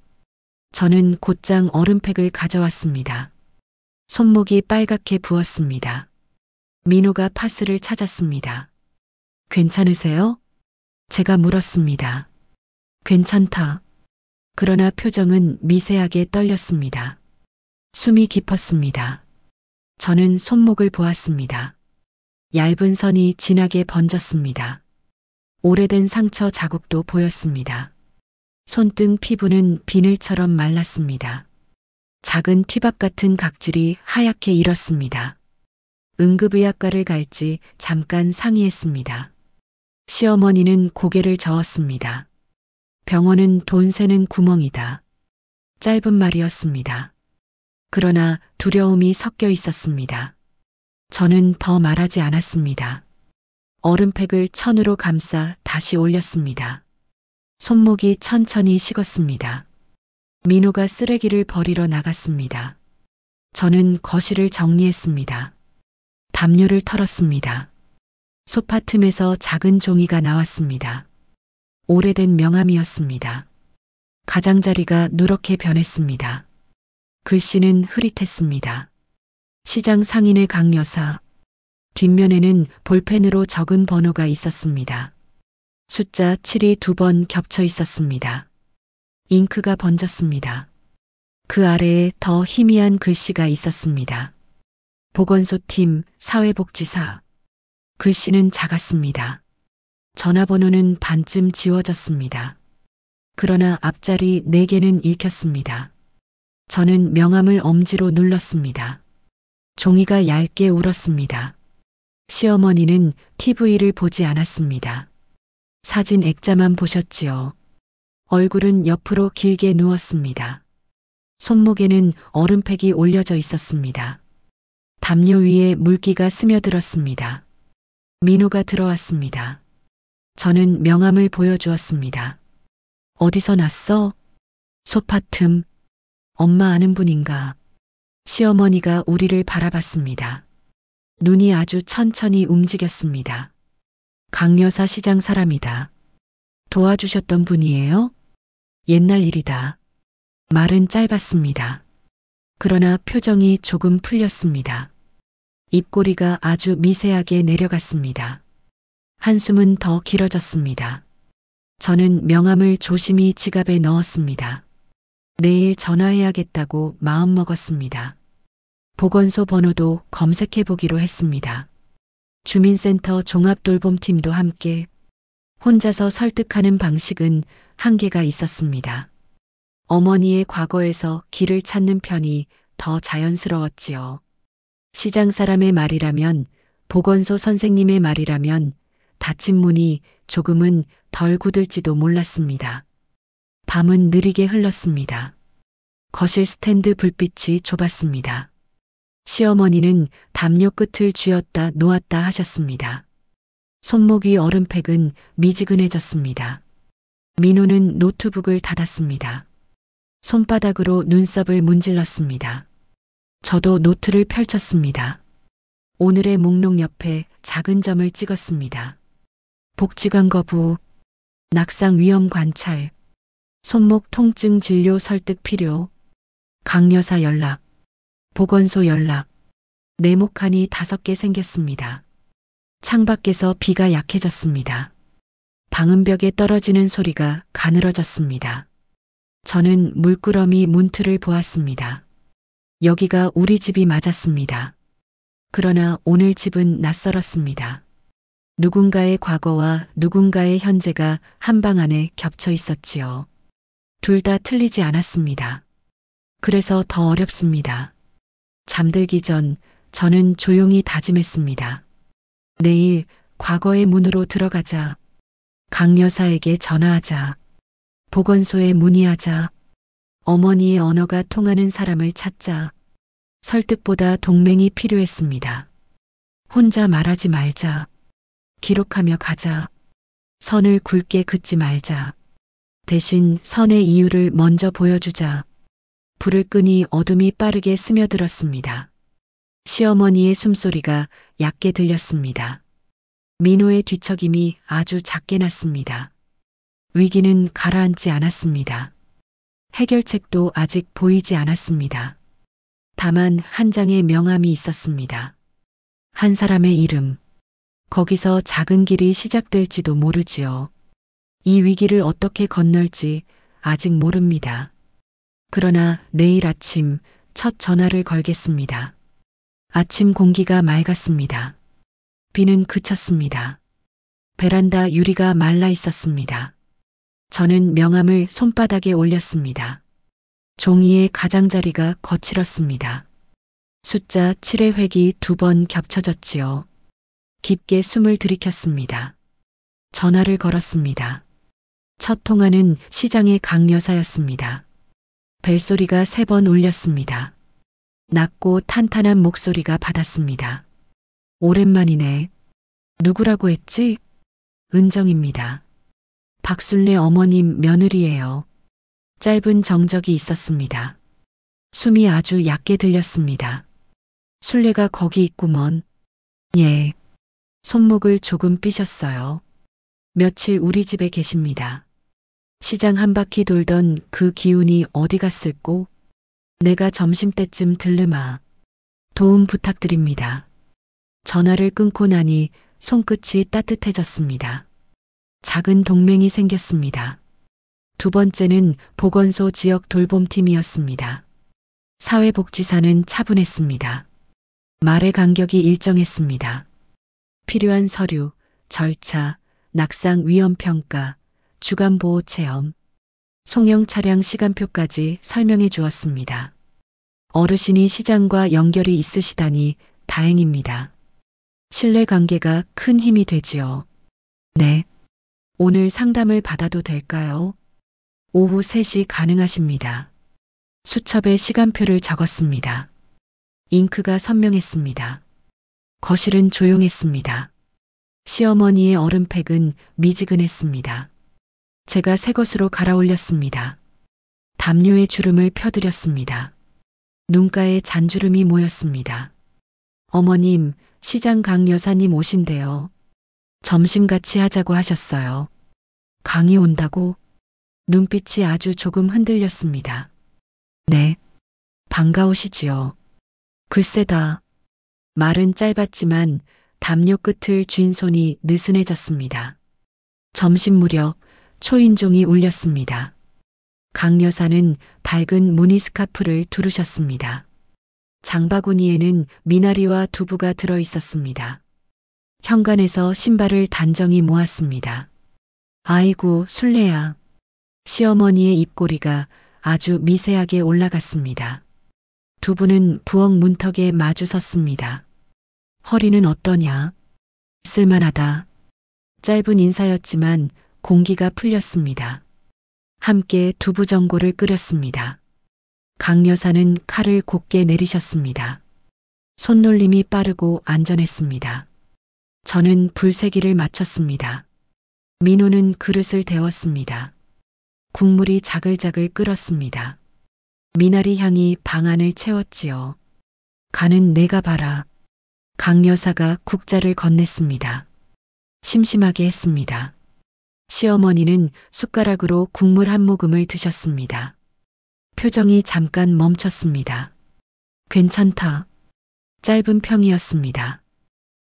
저는 곧장 얼음팩을 가져왔습니다. 손목이 빨갛게 부었습니다. 민호가 파스를 찾았습니다. 괜찮으세요? 제가 물었습니다. 괜찮다. 그러나 표정은 미세하게 떨렸습니다. 숨이 깊었습니다. 저는 손목을 보았습니다. 얇은 선이 진하게 번졌습니다. 오래된 상처 자국도 보였습니다. 손등 피부는 비늘처럼 말랐습니다. 작은 튀밥 같은 각질이 하얗게 일었습니다. 응급의학과를 갈지 잠깐 상의했습니다. 시어머니는 고개를 저었습니다. 병원은 돈 새는 구멍이다. 짧은 말이었습니다. 그러나 두려움이 섞여 있었습니다. 저는 더 말하지 않았습니다. 얼음팩을 천으로 감싸 다시 올렸습니다. 손목이 천천히 식었습니다. 민호가 쓰레기를 버리러 나갔습니다. 저는 거실을 정리했습니다. 담요를 털었습니다. 소파 틈에서 작은 종이가 나왔습니다. 오래된 명함이었습니다. 가장자리가 누렇게 변했습니다. 글씨는 흐릿했습니다. 시장 상인의 강여사. 뒷면에는 볼펜으로 적은 번호가 있었습니다. 숫자 7이 2번 겹쳐 있었습니다. 잉크가 번졌습니다. 그 아래에 더 희미한 글씨가 있었습니다. 보건소팀 사회복지사. 글씨는 작았습니다. 전화번호는 반쯤 지워졌습니다. 그러나 앞자리 4개는 읽혔습니다. 저는 명함을 엄지로 눌렀습니다. 종이가 얇게 울었습니다. 시어머니는 TV를 보지 않았습니다. 사진 액자만 보셨지요. 얼굴은 옆으로 길게 누웠습니다. 손목에는 얼음팩이 올려져 있었습니다. 담요 위에 물기가 스며들었습니다. 민호가 들어왔습니다. 저는 명함을 보여주었습니다. 어디서 났어? 소파 틈. 엄마 아는 분인가? 시어머니가 우리를 바라봤습니다. 눈이 아주 천천히 움직였습니다. 강여사 시장 사람이다. 도와주셨던 분이에요? 옛날 일이다. 말은 짧았습니다. 그러나 표정이 조금 풀렸습니다. 입꼬리가 아주 미세하게 내려갔습니다. 한숨은 더 길어졌습니다. 저는 명함을 조심히 지갑에 넣었습니다. 내일 전화해야겠다고 마음먹었습니다. 보건소 번호도 검색해 보기로 했습니다. 주민센터 종합돌봄팀도 함께. 혼자서 설득하는 방식은 한계가 있었습니다. 어머니의 과거에서 길을 찾는 편이 더 자연스러웠지요. 시장 사람의 말이라면, 보건소 선생님의 말이라면 닫힌 문이 조금은 덜 굳을지도 몰랐습니다. 밤은 느리게 흘렀습니다. 거실 스탠드 불빛이 좁았습니다. 시어머니는 담요 끝을 쥐었다 놓았다 하셨습니다. 손목 위 얼음팩은 미지근해졌습니다. 민호는 노트북을 닫았습니다. 손바닥으로 눈썹을 문질렀습니다. 저도 노트를 펼쳤습니다. 오늘의 목록 옆에 작은 점을 찍었습니다. 복지관 거부, 낙상 위험 관찰, 손목 통증 진료 설득 필요, 강여사 연락, 보건소 연락, 네모칸이 5개 생겼습니다. 창밖에서 비가 약해졌습니다. 방음벽에 떨어지는 소리가 가늘어졌습니다. 저는 물끄러미 문틀을 보았습니다. 여기가 우리 집이 맞았습니다. 그러나 오늘 집은 낯설었습니다. 누군가의 과거와 누군가의 현재가 한 방 안에 겹쳐 있었지요. 둘 다 틀리지 않았습니다. 그래서 더 어렵습니다. 잠들기 전 저는 조용히 다짐했습니다. 내일 과거의 문으로 들어가자. 강 여사에게 전화하자. 보건소에 문의하자. 어머니의 언어가 통하는 사람을 찾자. 설득보다 동맹이 필요했습니다. 혼자 말하지 말자. 기록하며 가자. 선을 굵게 긋지 말자. 대신 선의 이유를 먼저 보여주자. 불을 끄니 어둠이 빠르게 스며들었습니다. 시어머니의 숨소리가 얕게 들렸습니다. 민호의 뒤척임이 아주 작게 났습니다. 위기는 가라앉지 않았습니다. 해결책도 아직 보이지 않았습니다. 다만 한 장의 명함이 있었습니다. 한 사람의 이름. 거기서 작은 길이 시작될지도 모르지요. 이 위기를 어떻게 건널지 아직 모릅니다. 그러나 내일 아침 첫 전화를 걸겠습니다. 아침 공기가 맑았습니다. 비는 그쳤습니다. 베란다 유리가 말라 있었습니다. 저는 명함을 손바닥에 올렸습니다. 종이의 가장자리가 거칠었습니다. 숫자 7의 획이 2번 겹쳐졌지요. 깊게 숨을 들이켰습니다. 전화를 걸었습니다. 첫 통화는 시장의 강 여사였습니다. 벨소리가 3번 울렸습니다. 낮고 탄탄한 목소리가 받았습니다. 오랜만이네. 누구라고 했지? 은정입니다. 박순례 어머님 며느리예요. 짧은 정적이 있었습니다. 숨이 아주 얕게 들렸습니다. 순례가 거기 있구먼. 예. 손목을 조금 삐셨어요. 며칠 우리 집에 계십니다. 시장 한 바퀴 돌던 그 기운이 어디 갔을꼬? 내가 점심때쯤 들르마. 도움 부탁드립니다. 전화를 끊고 나니 손끝이 따뜻해졌습니다. 작은 동맹이 생겼습니다. 두 번째는 보건소 지역 돌봄팀이었습니다. 사회복지사는 차분했습니다. 말의 간격이 일정했습니다. 필요한 서류, 절차, 낙상 위험평가, 주간보호 체험, 송영 차량 시간표까지 설명해 주었습니다. 어르신이 시장과 연결이 있으시다니 다행입니다. 신뢰관계가 큰 힘이 되지요. 네. 오늘 상담을 받아도 될까요? 오후 3시 가능하십니다. 수첩에 시간표를 적었습니다. 잉크가 선명했습니다. 거실은 조용했습니다. 시어머니의 얼음팩은 미지근했습니다. 제가 새 것으로 갈아올렸습니다. 담요의 주름을 펴드렸습니다. 눈가에 잔주름이 모였습니다. 어머님, 시장 강 여사님 오신대요. 점심 같이 하자고 하셨어요. 강이 온다고? 눈빛이 아주 조금 흔들렸습니다. 네. 반가우시지요. 글쎄다. 말은 짧았지만 담요 끝을 쥔 손이 느슨해졌습니다. 점심 무렵 초인종이 울렸습니다. 강 여사는 밝은 무늬 스카프를 두르셨습니다. 장바구니에는 미나리와 두부가 들어 있었습니다. 현관에서 신발을 단정히 모았습니다. 아이고, 순례야. 시어머니의 입꼬리가 아주 미세하게 올라갔습니다. 두 분은 부엌 문턱에 마주 섰습니다. 허리는 어떠냐? 쓸만하다. 짧은 인사였지만 공기가 풀렸습니다. 함께 두부전골을 끓였습니다. 강 여사는 칼을 곱게 내리셨습니다. 손놀림이 빠르고 안전했습니다. 저는 불세기를 맞췄습니다. 민호는 그릇을 데웠습니다. 국물이 자글자글 끓었습니다. 미나리 향이 방 안을 채웠지요. 간은 내가 봐라. 강 여사가 국자를 건넸습니다. 심심하게 했습니다. 시어머니는 숟가락으로 국물 한 모금을 드셨습니다. 표정이 잠깐 멈췄습니다. 괜찮다. 짧은 평이었습니다.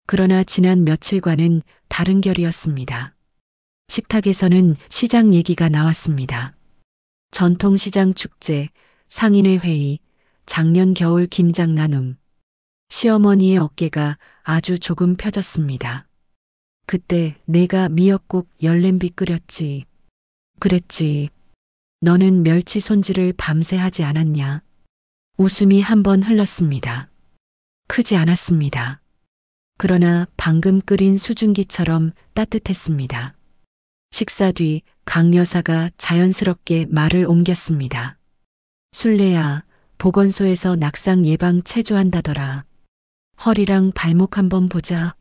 그러나 지난 며칠과는 다른 결이었습니다. 식탁에서는 시장 얘기가 나왔습니다. 전통시장 축제, 상인회 회의, 작년 겨울 김장 나눔. 시어머니의 어깨가 아주 조금 펴졌습니다. 그때 내가 미역국 열냄비 끓였지. 그랬지. 너는 멸치 손질을 밤새 하지 않았냐? 웃음이 한 번 흘렀습니다. 크지 않았습니다. 그러나 방금 끓인 수증기처럼 따뜻했습니다. 식사 뒤 강 여사가 자연스럽게 말을 옮겼습니다. 술래야, 보건소에서 낙상 예방 체조한다더라. 허리랑 발목 한번 보자.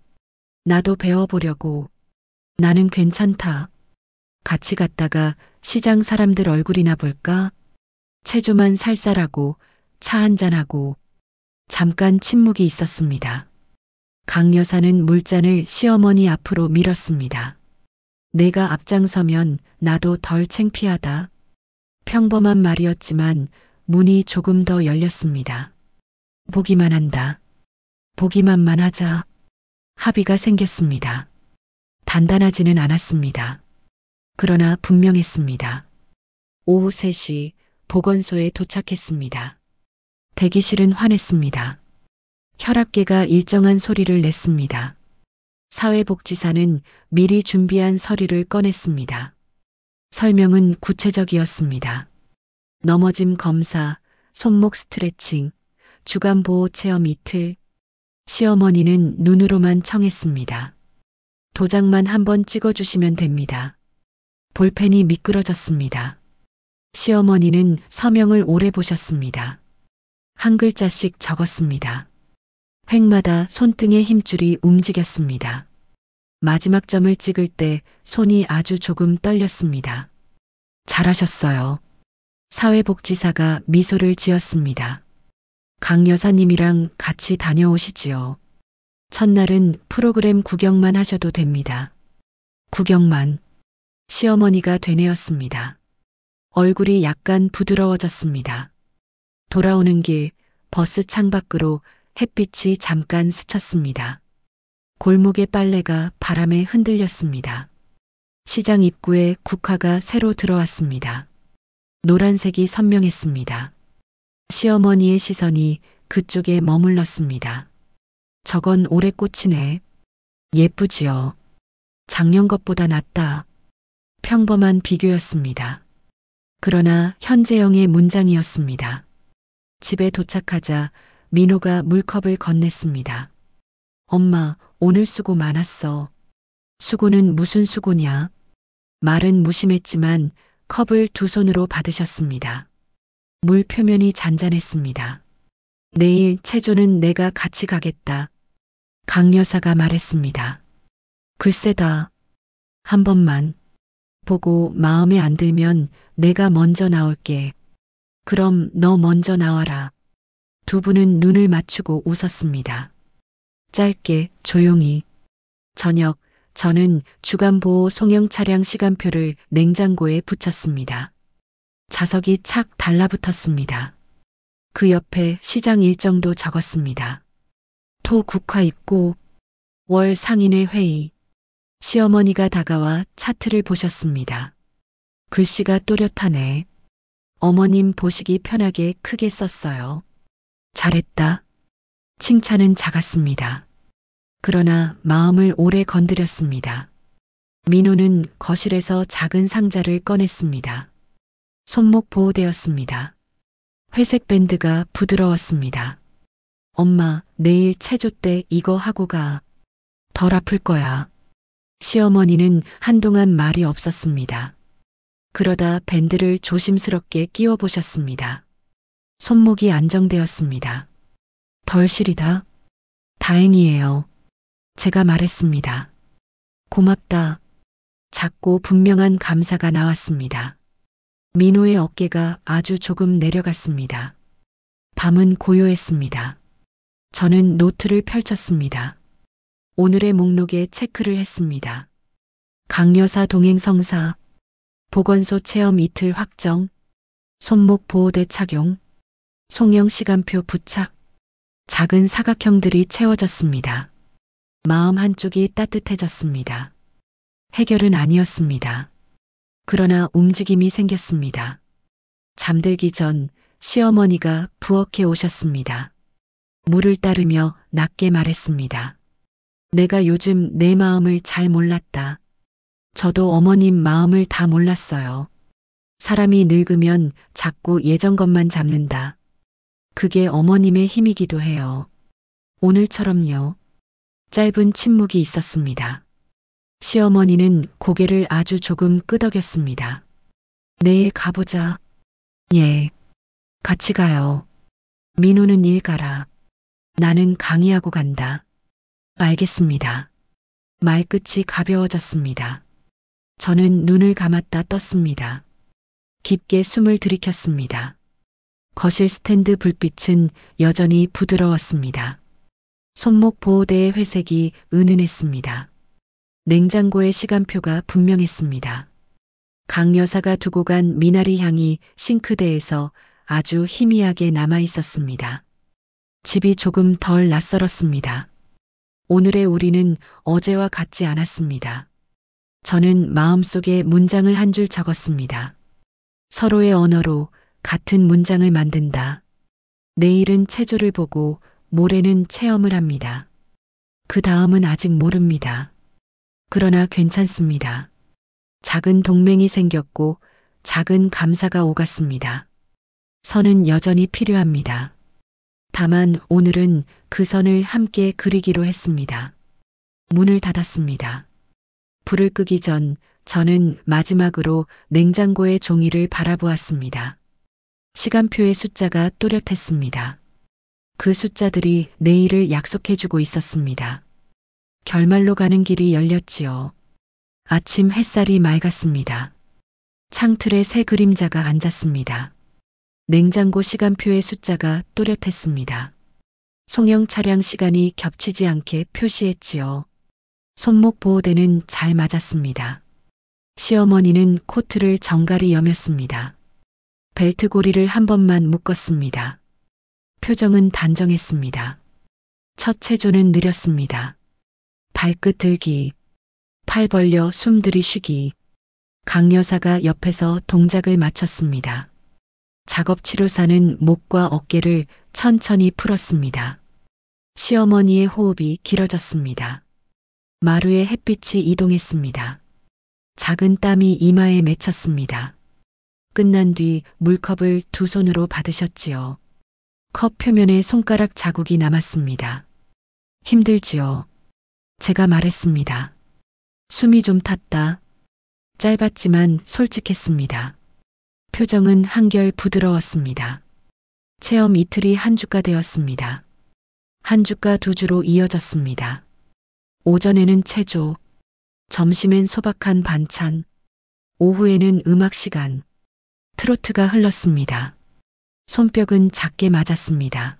나도 배워보려고. 나는 괜찮다. 같이 갔다가 시장 사람들 얼굴이나 볼까? 체조만 살살하고 차 한잔하고. 잠깐 침묵이 있었습니다. 강 여사는 물잔을 시어머니 앞으로 밀었습니다. 내가 앞장서면 나도 덜 창피하다. 평범한 말이었지만 문이 조금 더 열렸습니다. 보기만 한다. 보기만만 하자. 합의가 생겼습니다. 단단하지는 않았습니다. 그러나 분명했습니다. 오후 3시 보건소에 도착했습니다. 대기실은 환했습니다. 혈압계가 일정한 소리를 냈습니다. 사회복지사는 미리 준비한 서류를 꺼냈습니다. 설명은 구체적이었습니다. 넘어짐 검사, 손목 스트레칭, 주간보호 체험 이틀. 시어머니는 눈으로만 청했습니다. 도장만 한번 찍어주시면 됩니다. 볼펜이 미끄러졌습니다. 시어머니는 서명을 오래 보셨습니다. 한 글자씩 적었습니다. 획마다 손등의 힘줄이 움직였습니다. 마지막 점을 찍을 때 손이 아주 조금 떨렸습니다. 잘하셨어요. 사회복지사가 미소를 지었습니다. 강 여사님이랑 같이 다녀오시지요. 첫날은 프로그램 구경만 하셔도 됩니다. 구경만. 시어머니가 되뇌었습니다. 얼굴이 약간 부드러워졌습니다. 돌아오는 길 버스 창밖으로 햇빛이 잠깐 스쳤습니다. 골목의 빨래가 바람에 흔들렸습니다. 시장 입구에 국화가 새로 들어왔습니다. 노란색이 선명했습니다. 시어머니의 시선이 그쪽에 머물렀습니다. 저건 올해 꽃이네. 예쁘지요. 작년 것보다 낫다. 평범한 비교였습니다. 그러나 현재형의 문장이었습니다. 집에 도착하자 민호가 물컵을 건넸습니다. 엄마, 오늘 수고 많았어. 수고는 무슨 수고냐? 말은 무심했지만 컵을 두 손으로 받으셨습니다. 물 표면이 잔잔했습니다. 내일 체조는 내가 같이 가겠다. 강 여사가 말했습니다. 글쎄다. 한 번만. 보고 마음에 안 들면 내가 먼저 나올게. 그럼 너 먼저 나와라. 두 분은 눈을 맞추고 웃었습니다. 짧게 조용히. 저녁 저는 주간보호 송영 차량 시간표를 냉장고에 붙였습니다. 자석이 착 달라붙었습니다. 그 옆에 시장 일정도 적었습니다. 토 국화 입고 월 상인회 회의. 시어머니가 다가와 차트를 보셨습니다. 글씨가 또렷하네. 어머님 보시기 편하게 크게 썼어요. 잘했다. 칭찬은 작았습니다. 그러나 마음을 오래 건드렸습니다. 민호는 거실에서 작은 상자를 꺼냈습니다. 손목 보호되었습니다. 회색 밴드가 부드러웠습니다. 엄마, 내일 체조 때 이거 하고 가. 덜 아플 거야. 시어머니는 한동안 말이 없었습니다. 그러다 밴드를 조심스럽게 끼워 보셨습니다. 손목이 안정되었습니다. 덜 시리다. 다행이에요. 제가 말했습니다. 고맙다. 작고 분명한 감사가 나왔습니다. 민호의 어깨가 아주 조금 내려갔습니다. 밤은 고요했습니다. 저는 노트를 펼쳤습니다. 오늘의 목록에 체크를 했습니다. 강여사 동행성사, 보건소 체험 이틀 확정, 손목 보호대 착용, 송영 시간표 부착, 작은 사각형들이 채워졌습니다. 마음 한쪽이 따뜻해졌습니다. 해결은 아니었습니다. 그러나 움직임이 생겼습니다. 잠들기 전 시어머니가 부엌에 오셨습니다. 물을 따르며 낮게 말했습니다. 내가 요즘 내 마음을 잘 몰랐다. 저도 어머님 마음을 다 몰랐어요. 사람이 늙으면 자꾸 예전 것만 잡는다. 그게 어머님의 힘이기도 해요. 오늘처럼요. 짧은 침묵이 있었습니다. 시어머니는 고개를 아주 조금 끄덕였습니다. 내일 가보자. 예. 같이 가요. 민호는 일 가라. 나는 강의하고 간다. 알겠습니다. 말끝이 가벼워졌습니다. 저는 눈을 감았다 떴습니다. 깊게 숨을 들이켰습니다. 거실 스탠드 불빛은 여전히 부드러웠습니다. 손목 보호대의 회색이 은은했습니다. 냉장고의 시간표가 분명했습니다. 강 여사가 두고 간 미나리 향이 싱크대에서 아주 희미하게 남아 있었습니다. 집이 조금 덜 낯설었습니다. 오늘의 우리는 어제와 같지 않았습니다. 저는 마음속에 문장을 한 줄 적었습니다. 서로의 언어로 같은 문장을 만든다. 내일은 체조를 보고 모레는 체험을 합니다. 그 다음은 아직 모릅니다. 그러나 괜찮습니다. 작은 동맹이 생겼고 작은 감사가 오갔습니다. 선은 여전히 필요합니다. 다만 오늘은 그 선을 함께 그리기로 했습니다. 문을 닫았습니다. 불을 끄기 전 저는 마지막으로 냉장고의 종이를 바라보았습니다. 시간표의 숫자가 또렷했습니다. 그 숫자들이 내일을 약속해주고 있었습니다. 결말로 가는 길이 열렸지요. 아침 햇살이 맑았습니다. 창틀에 새 그림자가 앉았습니다. 냉장고 시간표의 숫자가 또렷했습니다. 송영 차량 시간이 겹치지 않게 표시했지요. 손목 보호대는 잘 맞았습니다. 시어머니는 코트를 정갈히 여몄습니다. 벨트 고리를 한 번만 묶었습니다. 표정은 단정했습니다. 첫 체조는 느렸습니다. 발끝 들기, 팔 벌려 숨 들이쉬기. 강 여사가 옆에서 동작을 마쳤습니다. 작업 치료사는 목과 어깨를 천천히 풀었습니다. 시어머니의 호흡이 길어졌습니다. 마루의 햇빛이 이동했습니다. 작은 땀이 이마에 맺혔습니다. 끝난 뒤 물컵을 두 손으로 받으셨지요. 컵 표면에 손가락 자국이 남았습니다. 힘들지요. 제가 말했습니다. 숨이 좀 탔다. 짧았지만 솔직했습니다. 표정은 한결 부드러웠습니다. 체험 이틀이 한 주가 되었습니다. 한 주가 두 주로 이어졌습니다. 오전에는 체조, 점심엔 소박한 반찬, 오후에는 음악 시간, 트로트가 흘렀습니다. 손뼉은 작게 맞았습니다.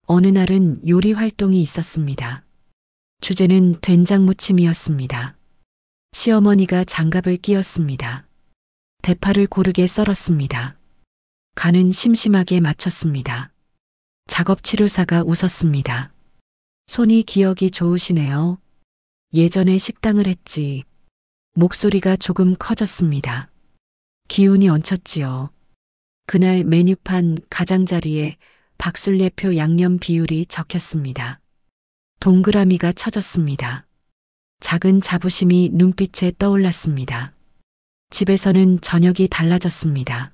어느 날은 요리 활동이 있었습니다. 주제는 된장 무침이었습니다. 시어머니가 장갑을 끼웠습니다. 대파를 고르게 썰었습니다. 간은 심심하게 맞췄습니다. 작업 치료사가 웃었습니다. 손이 기억이 좋으시네요. 예전에 식당을 했지. 목소리가 조금 커졌습니다. 기운이 얹혔지요. 그날 메뉴판 가장자리에 박술래표 양념 비율이 적혔습니다. 동그라미가 쳐졌습니다. 작은 자부심이 눈빛에 떠올랐습니다. 집에서는 저녁이 달라졌습니다.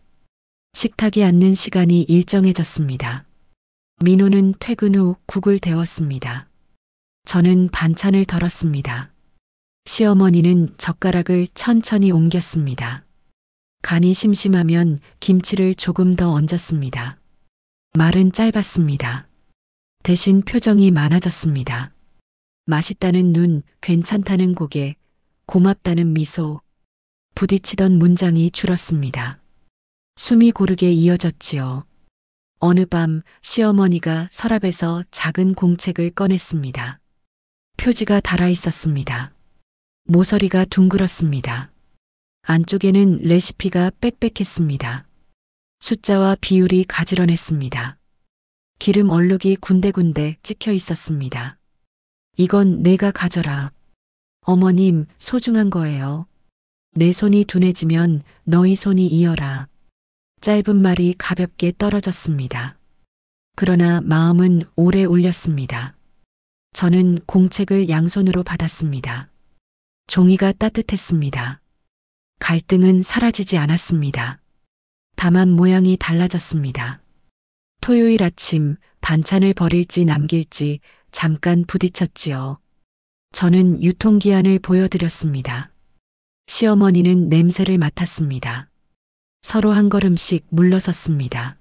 식탁에 앉는 시간이 일정해졌습니다. 민호는 퇴근 후 국을 데웠습니다. 저는 반찬을 덜었습니다. 시어머니는 젓가락을 천천히 옮겼습니다. 간이 심심하면 김치를 조금 더 얹었습니다. 말은 짧았습니다. 대신 표정이 많아졌습니다. 맛있다는 눈, 괜찮다는 고개, 고맙다는 미소, 부딪히던 문장이 줄었습니다. 숨이 고르게 이어졌지요. 어느 밤 시어머니가 서랍에서 작은 공책을 꺼냈습니다. 표지가 달아 있었습니다. 모서리가 둥글었습니다. 안쪽에는 레시피가 빽빽했습니다. 숫자와 비율이 가지런했습니다. 기름 얼룩이 군데군데 찍혀 있었습니다. 이건 내가 가져라. 어머님, 소중한 거예요. 내 손이 둔해지면 너희 손이 이어라. 짧은 말이 가볍게 떨어졌습니다. 그러나 마음은 오래 울렸습니다. 저는 공책을 양손으로 받았습니다. 종이가 따뜻했습니다. 갈등은 사라지지 않았습니다. 다만 모양이 달라졌습니다. 토요일 아침 반찬을 버릴지 남길지 잠깐 부딪혔지요. 저는 유통기한을 보여드렸습니다. 시어머니는 냄새를 맡았습니다. 서로 한 걸음씩 물러섰습니다.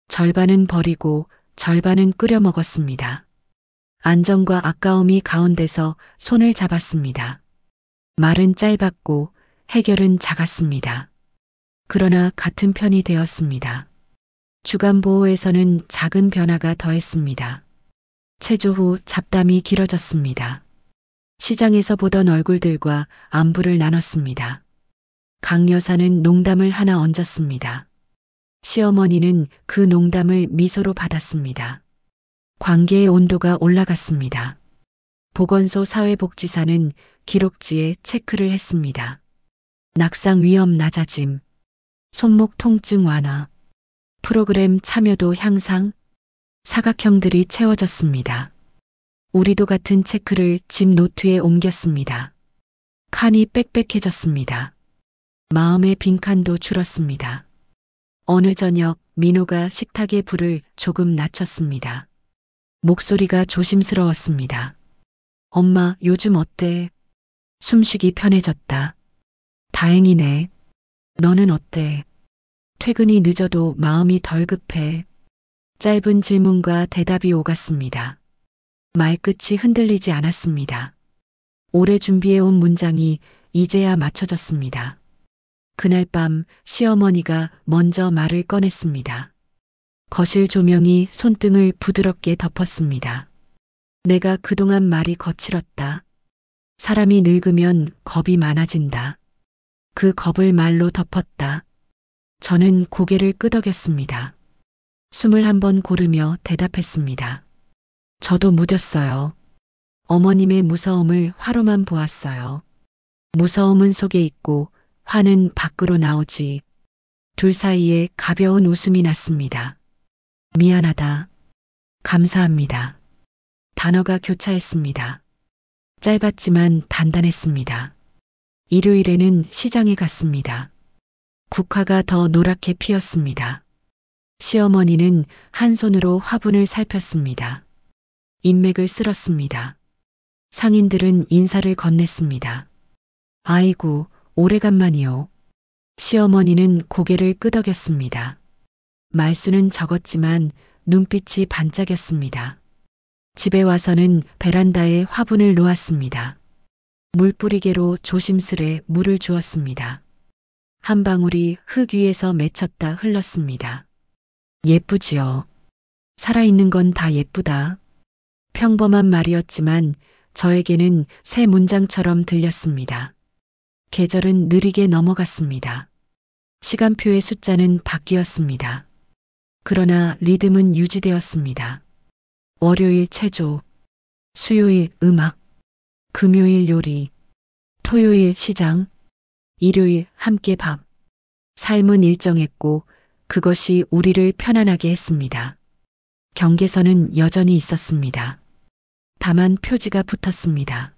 절반은 버리고 절반은 끓여 먹었습니다. 안정과 아까움이 가운데서 손을 잡았습니다. 말은 짧았고 해결은 작았습니다. 그러나 같은 편이 되었습니다. 주간보호에서는 작은 변화가 더했습니다. 체조 후 잡담이 길어졌습니다. 시장에서 보던 얼굴들과 안부를 나눴습니다. 강 여사는 농담을 하나 얹었습니다. 시어머니는 그 농담을 미소로 받았습니다. 관계의 온도가 올라갔습니다. 보건소 사회복지사는 기록지에 체크를 했습니다. 낙상 위험 낮아짐, 손목 통증 완화, 프로그램 참여도 향상, 사각형들이 채워졌습니다. 우리도 같은 체크를 집 노트에 옮겼습니다. 칸이 빽빽해졌습니다. 마음의 빈칸도 줄었습니다. 어느 저녁 민호가 식탁의 불을 조금 낮췄습니다. 목소리가 조심스러웠습니다. 엄마, 요즘 어때? 숨쉬기 편해졌다. 다행이네. 너는 어때? 퇴근이 늦어도 마음이 덜 급해. 짧은 질문과 대답이 오갔습니다. 말끝이 흔들리지 않았습니다. 오래 준비해온 문장이 이제야 맞춰졌습니다. 그날 밤 시어머니가 먼저 말을 꺼냈습니다. 거실 조명이 손등을 부드럽게 덮었습니다. 내가 그동안 말이 거칠었다. 사람이 늙으면 겁이 많아진다. 그 겁을 말로 덮었다. 저는 고개를 끄덕였습니다. 숨을 한번 고르며 대답했습니다. 저도 무뎠어요. 어머님의 무서움을 화로만 보았어요. 무서움은 속에 있고 화는 밖으로 나오지. 둘 사이에 가벼운 웃음이 났습니다. 미안하다. 감사합니다. 단어가 교차했습니다. 짧았지만 단단했습니다. 일요일에는 시장에 갔습니다. 국화가 더 노랗게 피었습니다. 시어머니는 한 손으로 화분을 살폈습니다. 인맥을 쓸었습니다. 상인들은 인사를 건넸습니다. 아이고, 오래간만이요. 시어머니는 고개를 끄덕였습니다. 말수는 적었지만 눈빛이 반짝였습니다. 집에 와서는 베란다에 화분을 놓았습니다. 물뿌리개로 조심스레 물을 주었습니다. 한 방울이 흙 위에서 맺혔다 흘렀습니다. 예쁘지요. 살아있는 건 다 예쁘다. 평범한 말이었지만 저에게는 새 문장처럼 들렸습니다. 계절은 느리게 넘어갔습니다. 시간표의 숫자는 바뀌었습니다. 그러나 리듬은 유지되었습니다. 월요일 체조, 수요일 음악, 금요일 요리, 토요일 시장, 일요일 함께 밥. 삶은 일정했고 그것이 우리를 편안하게 했습니다. 경계선은 여전히 있었습니다. 다만 표지가 붙었습니다.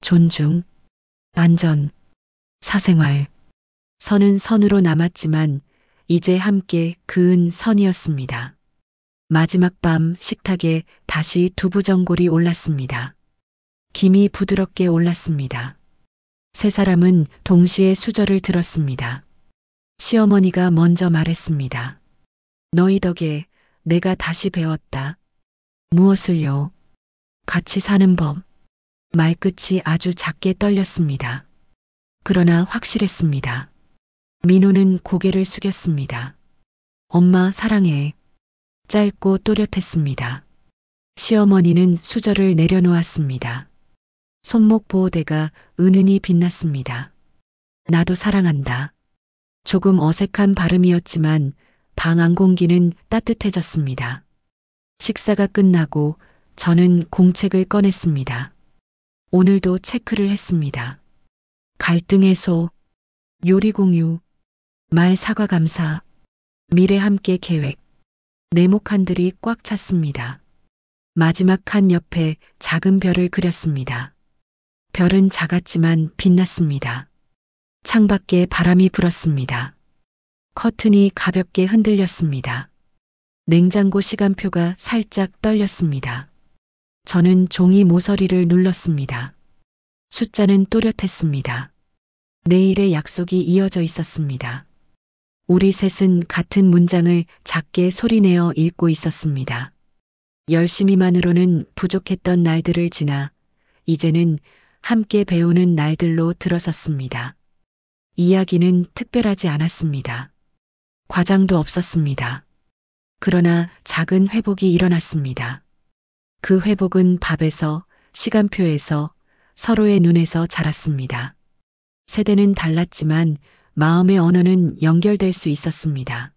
존중, 안전, 사생활. 선은 선으로 남았지만 이제 함께 그은 선이었습니다. 마지막 밤 식탁에 다시 두부전골이 올랐습니다. 김이 부드럽게 올랐습니다. 세 사람은 동시에 수저를 들었습니다. 시어머니가 먼저 말했습니다. 너희 덕에 내가 다시 배웠다. 무엇을요? 같이 사는 법. 말끝이 아주 작게 떨렸습니다. 그러나 확실했습니다. 민호는 고개를 숙였습니다. 엄마 사랑해. 짧고 또렷했습니다. 시어머니는 수저를 내려놓았습니다. 손목 보호대가 은은히 빛났습니다. 나도 사랑한다. 조금 어색한 발음이었지만 방 안 공기는 따뜻해졌습니다. 식사가 끝나고 저는 공책을 꺼냈습니다. 오늘도 체크를 했습니다. 갈등 해소, 요리 공유, 말 사과 감사, 미래 함께 계획. 네모 칸들이 꽉 찼습니다. 마지막 칸 옆에 작은 별을 그렸습니다. 별은 작았지만 빛났습니다. 창밖에 바람이 불었습니다. 커튼이 가볍게 흔들렸습니다. 냉장고 시간표가 살짝 떨렸습니다. 저는 종이 모서리를 눌렀습니다. 숫자는 또렷했습니다. 내일의 약속이 이어져 있었습니다. 우리 셋은 같은 문장을 작게 소리내어 읽고 있었습니다. 열심히만으로는 부족했던 날들을 지나 이제는 함께 배우는 날들로 들어섰습니다. 이야기는 특별하지 않았습니다. 과장도 없었습니다. 그러나 작은 회복이 일어났습니다. 그 회복은 밥에서, 시간표에서, 서로의 눈에서 자랐습니다. 세대는 달랐지만 마음의 언어는 연결될 수 있었습니다.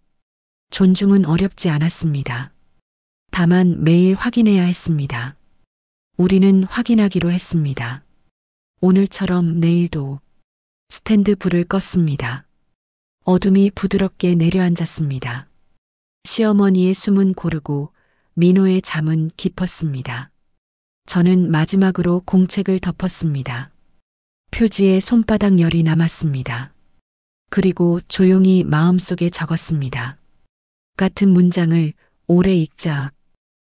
존중은 어렵지 않았습니다. 다만 매일 확인해야 했습니다. 우리는 확인하기로 했습니다. 오늘처럼 내일도. 스탠드 불을 껐습니다. 어둠이 부드럽게 내려앉았습니다. 시어머니의 숨은 고르고 민호의 잠은 깊었습니다. 저는 마지막으로 공책을 덮었습니다. 표지에 손바닥 열이 남았습니다. 그리고 조용히 마음속에 적었습니다. 같은 문장을 오래 읽자.